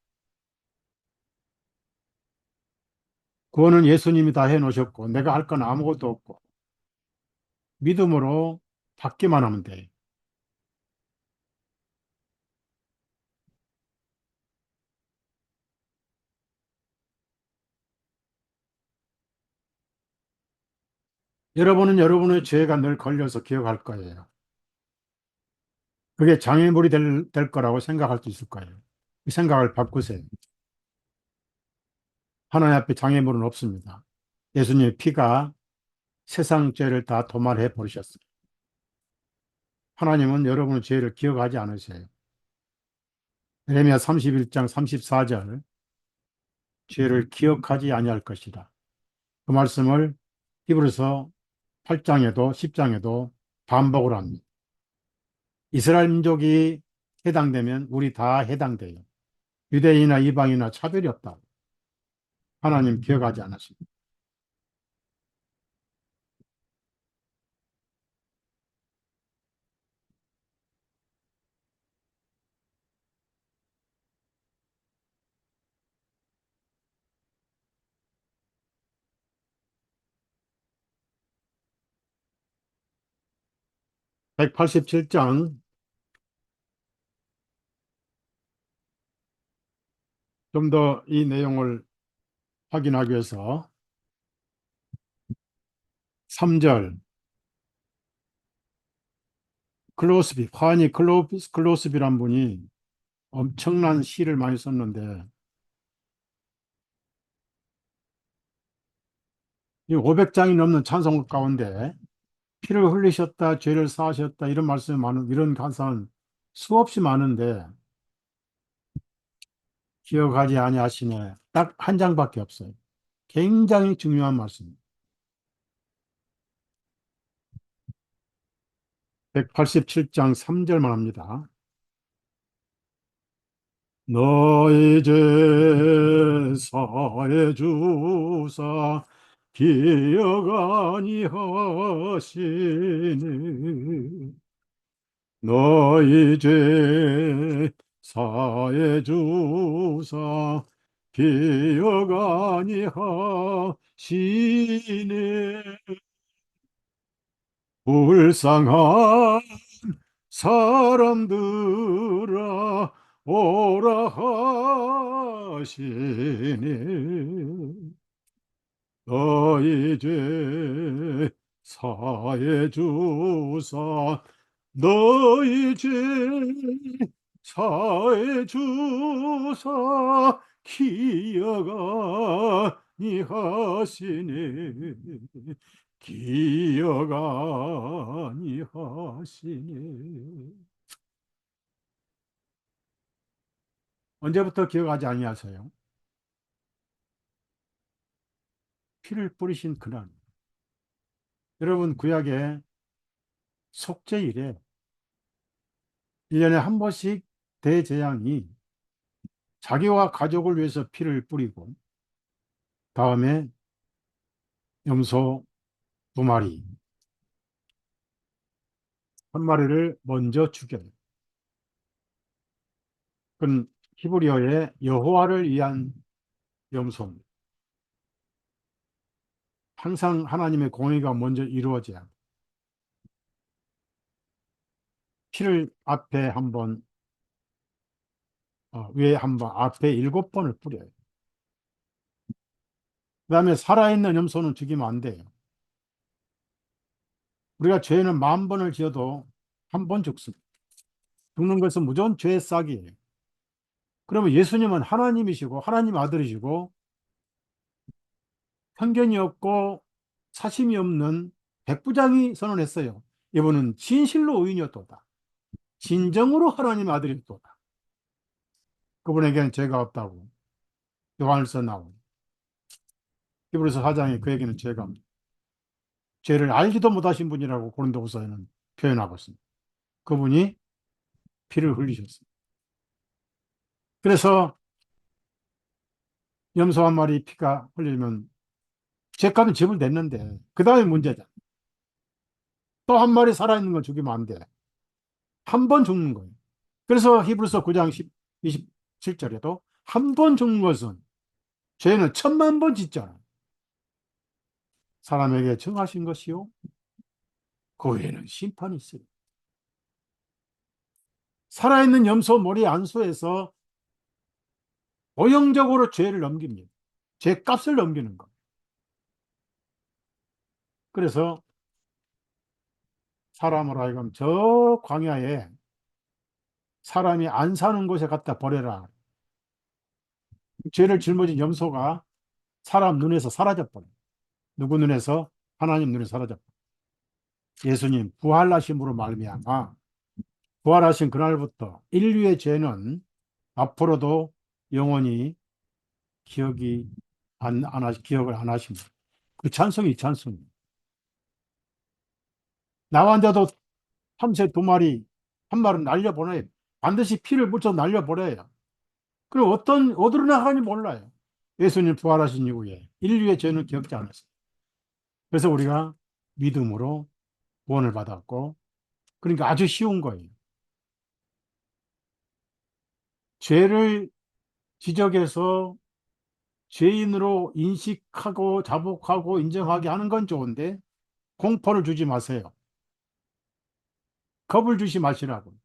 구원은 예수님이 다 해놓으셨고, 내가 할 건 아무것도 없고, 믿음으로 받기만 하면 돼. 여러분은 여러분의 죄가 늘 걸려서 기억할 거예요. 그게 장애물이 될 거라고 생각할 수 있을 거예요. 이 생각을 바꾸세요. 하나님 앞에 장애물은 없습니다. 예수님의 피가 세상 죄를 다 도말해 버리셨어요. 하나님은 여러분의 죄를 기억하지 않으세요. 예레미야 31장 34절 죄를 기억하지 아니할 것이다. 그 말씀을 히브리서 8장에도 10장에도 반복을 합니다. 이스라엘 민족이 해당되면 우리 다 해당돼요. 유대인이나 이방이나 차별이 없다. 하나님 기억하지 않으십니다. 187장 좀 더 이 내용을 확인하기 위해서 3절 클로스비, 화니 클로스비란 분이 엄청난 시를 많이 썼는데 이 500장이 넘는 찬송곡 가운데 피를 흘리셨다, 죄를 사하셨다, 이런 말씀이 많은, 이런 간상은 수없이 많은데, 기억하지 아니하시네. 딱 한 장밖에 없어요. 굉장히 중요한 말씀입니다. 187장 3절만 합니다. 너희 죄 사해 주사 기억 아니하시니 너희 죄 사해 주사 기억 아니하시니 불쌍한 사람들아 오라 하시니 너희 죄 사해 주사 너희 죄 사해 주사 기억 아니하시니 기억 아니하시니 언제부터 기억하지 아니하세요? 피를 뿌리신 그날. 여러분 구약에 속죄일에 1년에 한 번씩 대재앙이 자기와 가족을 위해서 피를 뿌리고 다음에 염소 2마리, 한 마리를 먼저 죽여요. 그건 히브리어의 여호와를 위한 염소입니다. 항상 하나님의 공의가 먼저 이루어져야 합니다. 피를 앞에 한 번, 위에 한 번, 앞에 7번을 뿌려요. 그 다음에 살아있는 염소는 죽이면 안 돼요. 우리가 죄는 10,000번을 지어도 한 번 죽습니다. 죽는 것은 무조건 죄의 싹이에요. 그러면 예수님은 하나님이시고 하나님 아들이시고 편견이 없고 사심이 없는 백부장이 선언했어요. 이분은 진실로 의인이었도다. 진정으로 하나님 아들이었도다. 그분에게는 죄가 없다고 요한일서 나오고 히브리서 4장에 그에게는 죄가 없다. 죄를 알지도 못하신 분이라고 고린도후서에는 표현하고 있습니다. 그분이 피를 흘리셨습니다. 그래서 염소 한 마리 피가 흘리면 죄값은 집을 냈는데 그 다음에 문제다. 또 한 마리 살아있는 걸 죽이면 안 돼. 한 번 죽는 거예요. 그래서 히브리서 9장 27절에도 한 번 죽는 것은 죄는 1,000,000번 짓잖아. 사람에게 정하신 것이요. 그 후에는 심판이 있어요. 살아있는 염소 머리 안수에서 오형적으로 죄를 넘깁니다. 죄값을 넘기는 거. 그래서 사람을 하여금 저 광야에 사람이 안 사는 곳에 갖다 버려라. 죄를 짊어진 염소가 사람 눈에서 사라져버려. 누구 눈에서? 하나님 눈에 사라져버려. 예수님 부활하심으로 말미암아 부활하신 그날부터 인류의 죄는 앞으로도 영원히 기억을 안 하십니다. 그 찬송이 찬송입니다. 나 환자도 참새 2마리, 한 마리는 날려보내요. 반드시 피를 묻혀 날려버려요. 그럼 어디로 나가는지 몰라요. 예수님 부활하신 이후에 인류의 죄는 기억지 않았어요. 그래서 우리가 믿음으로 구원을 받았고, 그러니까 아주 쉬운 거예요. 죄를 지적해서 죄인으로 인식하고 자복하고 인정하게 하는 건 좋은데 공포를 주지 마세요. 겁을 주지 마시라고.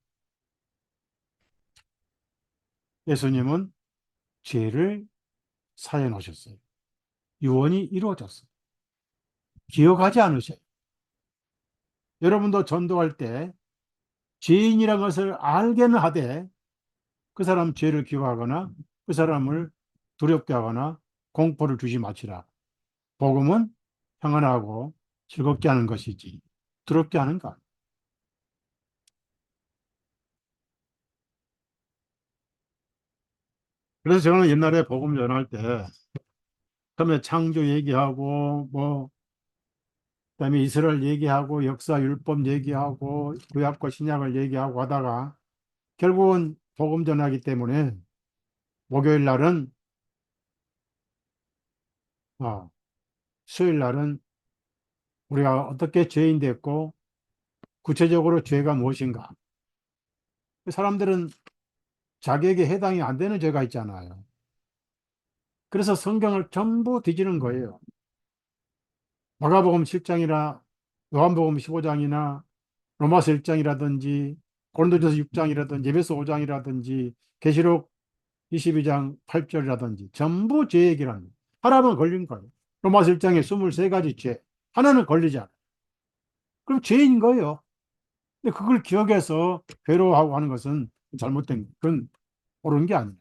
예수님은 죄를 사해 놓으셨어요. 유언이 이루어졌어요. 기억하지 않으셔요. 여러분도 전도할 때 죄인이라는 것을 알게는 하되 그 사람 죄를 기억하거나 그 사람을 두렵게 하거나 공포를 주지 마시라. 복음은 평안하고 즐겁게 하는 것이지 더럽게 하는가? 그래서 저는 옛날에 복음 전할 때 처음에 창조 얘기하고 그다음에 이스라엘 얘기하고 역사 율법 얘기하고 구약과 신약을 얘기하고 하다가 결국은 복음 전하기 때문에 목요일 날은 어, 수요일 날은 우리가 어떻게 죄인 됐고 구체적으로 죄가 무엇인가? 사람들은 자기에게 해당이 안 되는 죄가 있잖아요. 그래서 성경을 전부 뒤지는 거예요. 마가복음 7장이나 요한복음 15장이나 로마서 1장이라든지 고린도전서 6장이라든지 에베소 5장이라든지 계시록 22장 8절이라든지 전부 죄 얘기를 합니다. 하나만 걸린 거예요. 로마서 1장에 23가지 죄. 하나는 걸리지 않아요. 그럼 죄인 거예요. 근데 그걸 기억해서 괴로워하고 하는 것은 잘못된, 그건 옳은 게 아니에요.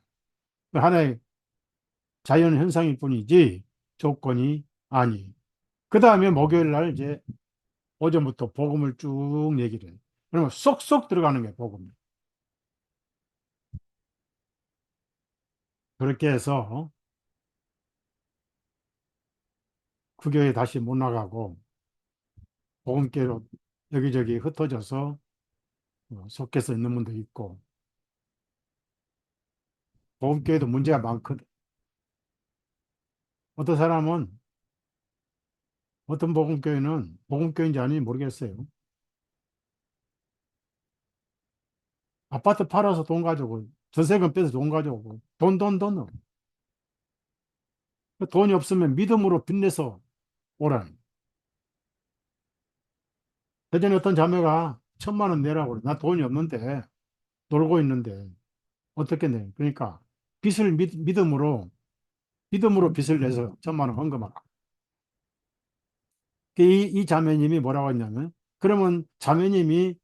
하나의 자연 현상일 뿐이지 조건이 아니에요. 그 다음에 목요일 날 이제 오전부터 복음을 쭉 얘기를 해요. 그러면 쏙쏙 들어가는 게 복음. 그렇게 해서 그 교회 다시 못 나가고 복음교회로 여기저기 흩어져서 속해서 있는 분도 있고 복음교회도 문제가 많거든. 어떤 사람은 어떤 복음교회는 복음교회인지 아닌지 모르겠어요. 아파트 팔아서 돈 가져오고 전세금 빼서 돈 가져오고 돈. 돈이 없으면 믿음으로 빚내서 오라니. 예전에 어떤 자매가 1,000만 원 내라고 그래. 나 돈이 없는데 놀고 있는데 어떻게 내? 그러니까 빚을 믿음으로 빚을 내서 1,000만 원 헌금하라. 이 자매님이 뭐라고 했냐면 그러면 자매님이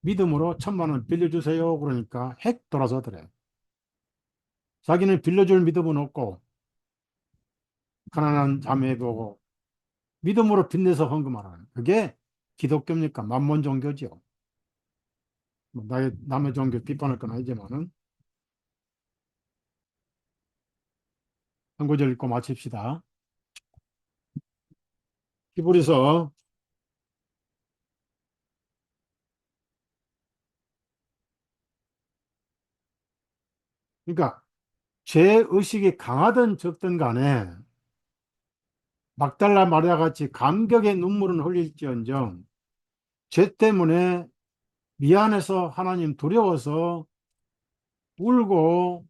믿음으로 1,000만 원 빌려주세요. 그러니까 핵 돌아서더래. 자기는 빌려줄 믿음은 없고 가난한 자매 보고 믿음으로 빚내서 헌금하라. 그게 기독교입니까? 만몬 종교지요. 뭐 나의 남의 종교 비판할 건 아니지만은 한 구절 읽고 마칩시다. 히브리서, 그러니까 죄 의식이 강하든 적든 간에 막달라 마리아 같이 감격의 눈물은 흘릴지언정 죄 때문에 미안해서 하나님 두려워서 울고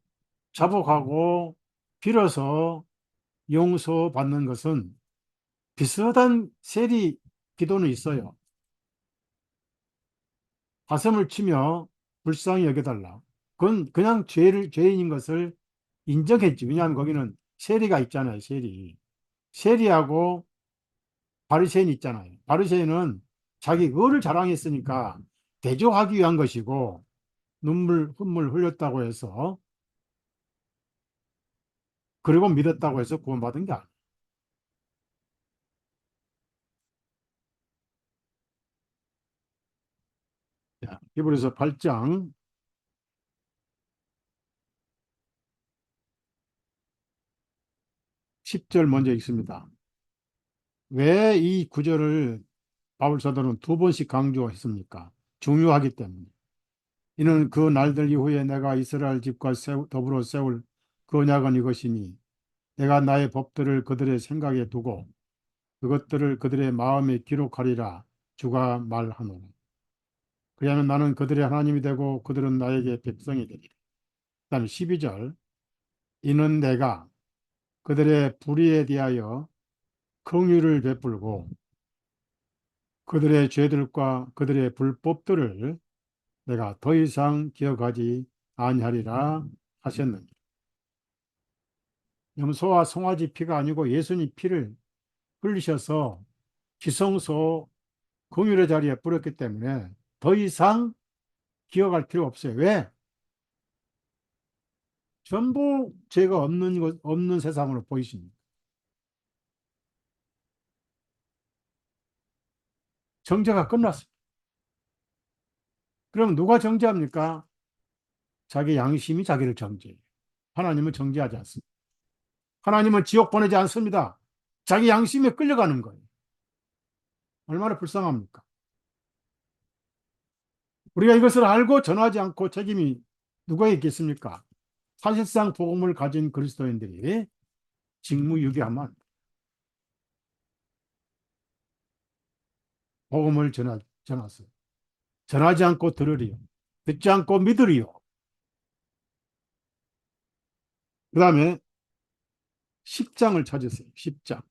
자복하고 빌어서 용서받는 것은 비슷한 세리 기도는 있어요. 가슴을 치며 불쌍히 여겨달라. 그건 그냥 죄인인 것을 인정했지. 왜냐하면 거기는 세리가 있잖아요, 세리. 세리하고 바리새인 있잖아요. 바리새인은 자기 의를 자랑했으니까 대조하기 위한 것이고 흠물 흘렸다고 해서 그리고 믿었다고 해서 구원받은 게 아니에요. 히브리서 8장 10절 먼저 읽습니다. 왜 이 구절을 바울 사도는 두 번씩 강조했습니까? 중요하기 때문에. 이는 그 날들 이후에 내가 이스라엘 집과 더불어 세울 그 언약은 이것이니 내가 나의 법들을 그들의 생각에 두고 그것들을 그들의 마음에 기록하리라 주가 말하노라. 그리하면 나는 그들의 하나님이 되고 그들은 나에게 백성이 되리라. 그다음 12절 이는 내가 그들의 불의에 대하여 긍휼을 베풀고 그들의 죄들과 그들의 불법들을 내가 더 이상 기억하지 아니하리라 하셨느니 염소와 송아지 피가 아니고 예수님 피를 흘리셔서 지성소 긍휼의 자리에 뿌렸기 때문에 더 이상 기억할 필요 없어요. 왜? 전부 죄가 없는 세상으로 보이십니다. 정죄가 끝났어요. 그럼 누가 정죄합니까? 자기 양심이 자기를 정죄해요. 하나님은 정죄하지 않습니다. 하나님은 지옥 보내지 않습니다. 자기 양심에 끌려가는 거예요. 얼마나 불쌍합니까? 우리가 이것을 알고 전하지 않고 책임이 누구에게 있겠습니까? 사실상 복음을 가진 그리스도인들이 직무유기하면 복음을 전하세요. 전하지 않고 들으리요. 듣지 않고 믿으리요. 그 다음에 10장을 찾으세요. 10장.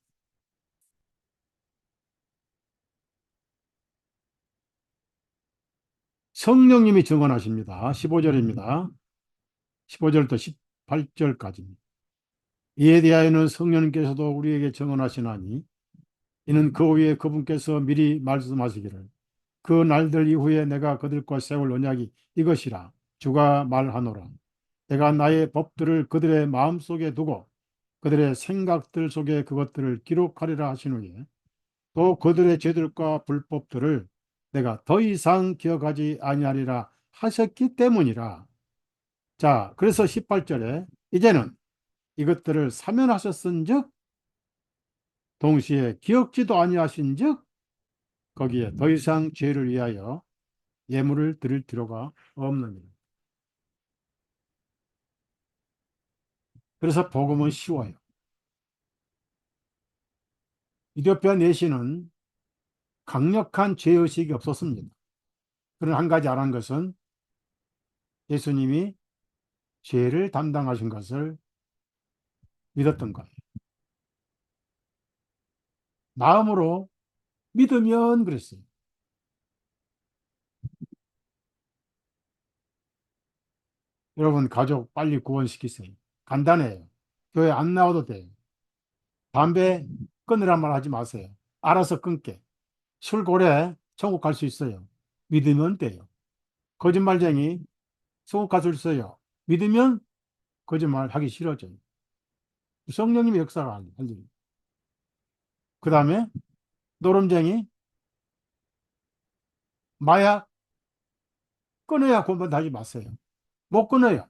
성령님이 증언하십니다. 15절입니다. 15절부터 18절까지입니다. 이에 대하여는 성령님께서도 우리에게 증언하시나니 이는 그 후에 그분께서 미리 말씀하시기를 그 날들 이후에 내가 그들과 세울 언약이 이것이라 주가 말하노라. 내가 나의 법들을 그들의 마음속에 두고 그들의 생각들 속에 그것들을 기록하리라 하신 후에 또 그들의 죄들과 불법들을 내가 더 이상 기억하지 아니하리라 하셨기 때문이라. 자, 그래서 18절에 이제는 이것들을 사면하셨은즉 동시에 기억지도 아니하신즉 거기에 더 이상 죄를 위하여 예물을 드릴 필요가 없느니라. 그래서 복음은 쉬워요. 이디오피아 내시는 강력한 죄의식이 없었습니다. 그런 한 가지 알은 것은 예수님이 죄를 담당하신 것을 믿었던 거예요. 마음으로 믿으면 그랬어요. 여러분 가족 빨리 구원시키세요. 간단해요. 교회 안 나와도 돼요. 담배 끊으란 말 하지 마세요. 알아서 끊게. 술 고래 천국 갈 수 있어요. 믿으면 돼요. 거짓말쟁이 천국 갈 수 있어요. 믿으면 거짓말 하기 싫어져요. 성령님의 역사가 할 일. 그 다음에 노름쟁이 마약 끊어야 구원받지 마세요. 못 끊어요.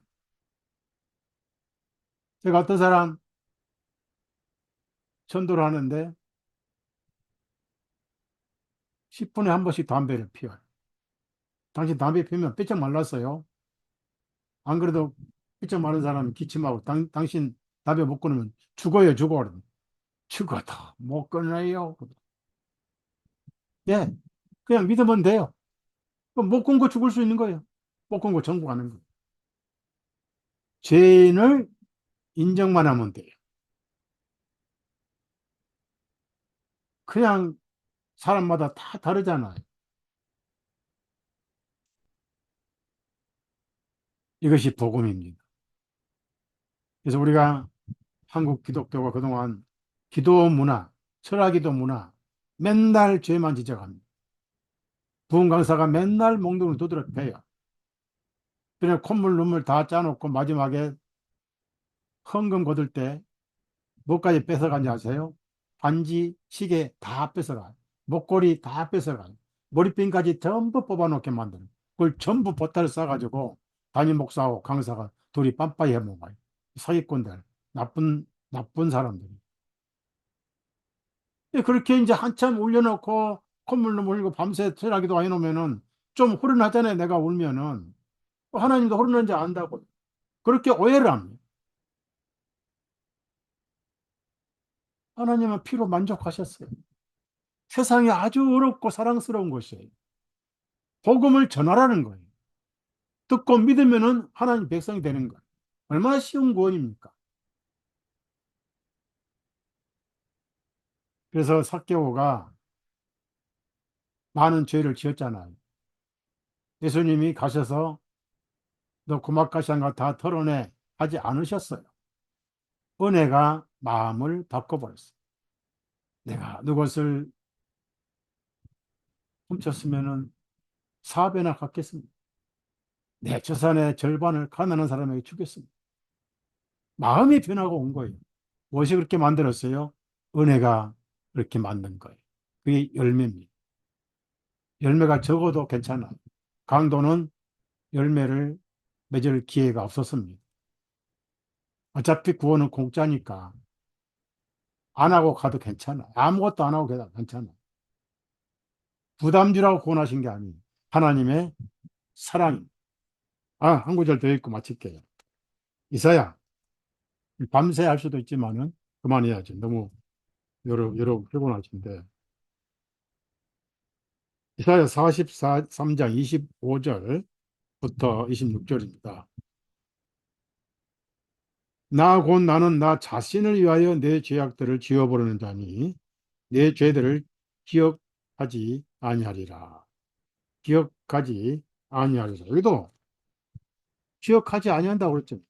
제가 어떤 사람 전도를 하는데 10분에 한 번씩 담배를 피워요. 당신 담배 피우면 삐쩍 말랐어요. 안 그래도 삐쩍 마른 사람이 기침하고 당신 담배 못 끊으면 죽어요, 죽어. 죽어도 못 끊어요. 예, 그냥 믿으면 돼요. 그럼 못 끊고 죽을 수 있는 거예요. 못 끊고 전국 가는 거예요. 죄인을 인정만 하면 돼요. 그냥 사람마다 다 다르잖아요. 이것이 복음입니다. 그래서 우리가 한국 기독교가 그동안 기도 문화, 철학기도 문화, 맨날 죄만 지적합니다. 부흥 강사가 맨날 몽둥을 두드려 패요. 그냥 콧물 눈물 다 짜놓고 마지막에 헌금 거둘 때 뭐까지 뺏어간지 아세요? 반지, 시계 다 뺏어가요. 목걸이 다 뺏어가요. 머리핀까지 전부 뽑아놓게 만드는. 그걸 전부 보따리 싸가지고 담임 목사하고 강사가 둘이 빰빠이 해먹어요. 사기꾼들, 나쁜 사람들이. 그렇게 이제 한참 울려놓고 콧물 눈물 흘리고 밤새 철학기도 해놓으면은 좀 후련하잖아요. 내가 울면은. 하나님도 후련한지 안다고. 그렇게 오해를 합니다. 하나님은 피로 만족하셨어요. 세상이 아주 어렵고 사랑스러운 것이에요. 복음을 전하라는 거예요. 듣고 믿으면은 하나님 백성이 되는 거예요. 얼마나 쉬운 구원입니까? 그래서 삭개오가 많은 죄를 지었잖아요. 예수님이 가셔서 너 구막가시한 거 다 털어내 하지 않으셨어요. 은혜가 마음을 바꿔버렸어요. 내가 누것을 훔쳤으면은 4배나 갚겠습니다. 내 재산의 절반을 가난한 사람에게 주겠습니다. 마음이 변하고 온 거예요. 무엇이 그렇게 만들었어요? 은혜가 그렇게 만든 거예요. 그게 열매입니다. 열매가 적어도 괜찮아. 강도는 열매를 맺을 기회가 없었습니다. 어차피 구원은 공짜니까 안 하고 가도 괜찮아. 아무것도 안 하고 가도 괜찮아. 부담 주라고 구원하신 게 아니에요. 하나님의 사랑이. 아, 한 구절 더 읽고 마칠게요. 이사야, 밤새 할 수도 있지만은 그만해야지. 너무 여러 피곤하신데. 이사야 43장 25절부터 26절입니다. 나 곧 나는 나 자신을 위하여 내 죄악들을 지워버리는 자니 내 죄들을 기억하지 아니하리라. 기억하지 아니하리라. 여기도 기억하지 아니한다고 그랬죠.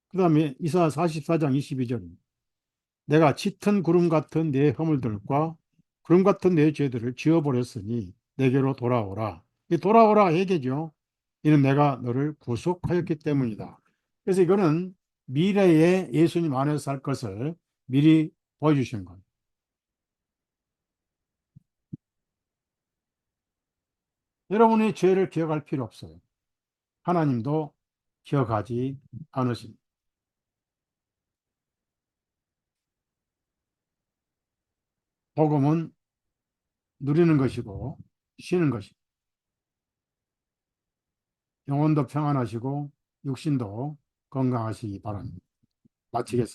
그 다음에 이사야 44장 22절입니다. 내가 짙은 구름 같은 내 허물들과 구름 같은 내 죄들을 지워버렸으니 내게로 돌아오라. 이 돌아오라 얘기죠. 이는 내가 너를 구속하였기 때문이다. 그래서 이거는 미래에 예수님 안에서 살 것을 미리 보여주시는 거예요. 여러분이 죄를 기억할 필요 없어요. 하나님도 기억하지 않으십니다. 복음은 누리는 것이고 쉬는 것이고 영혼도 평안하시고 육신도 건강하시기 바랍니다. 마치겠습니다.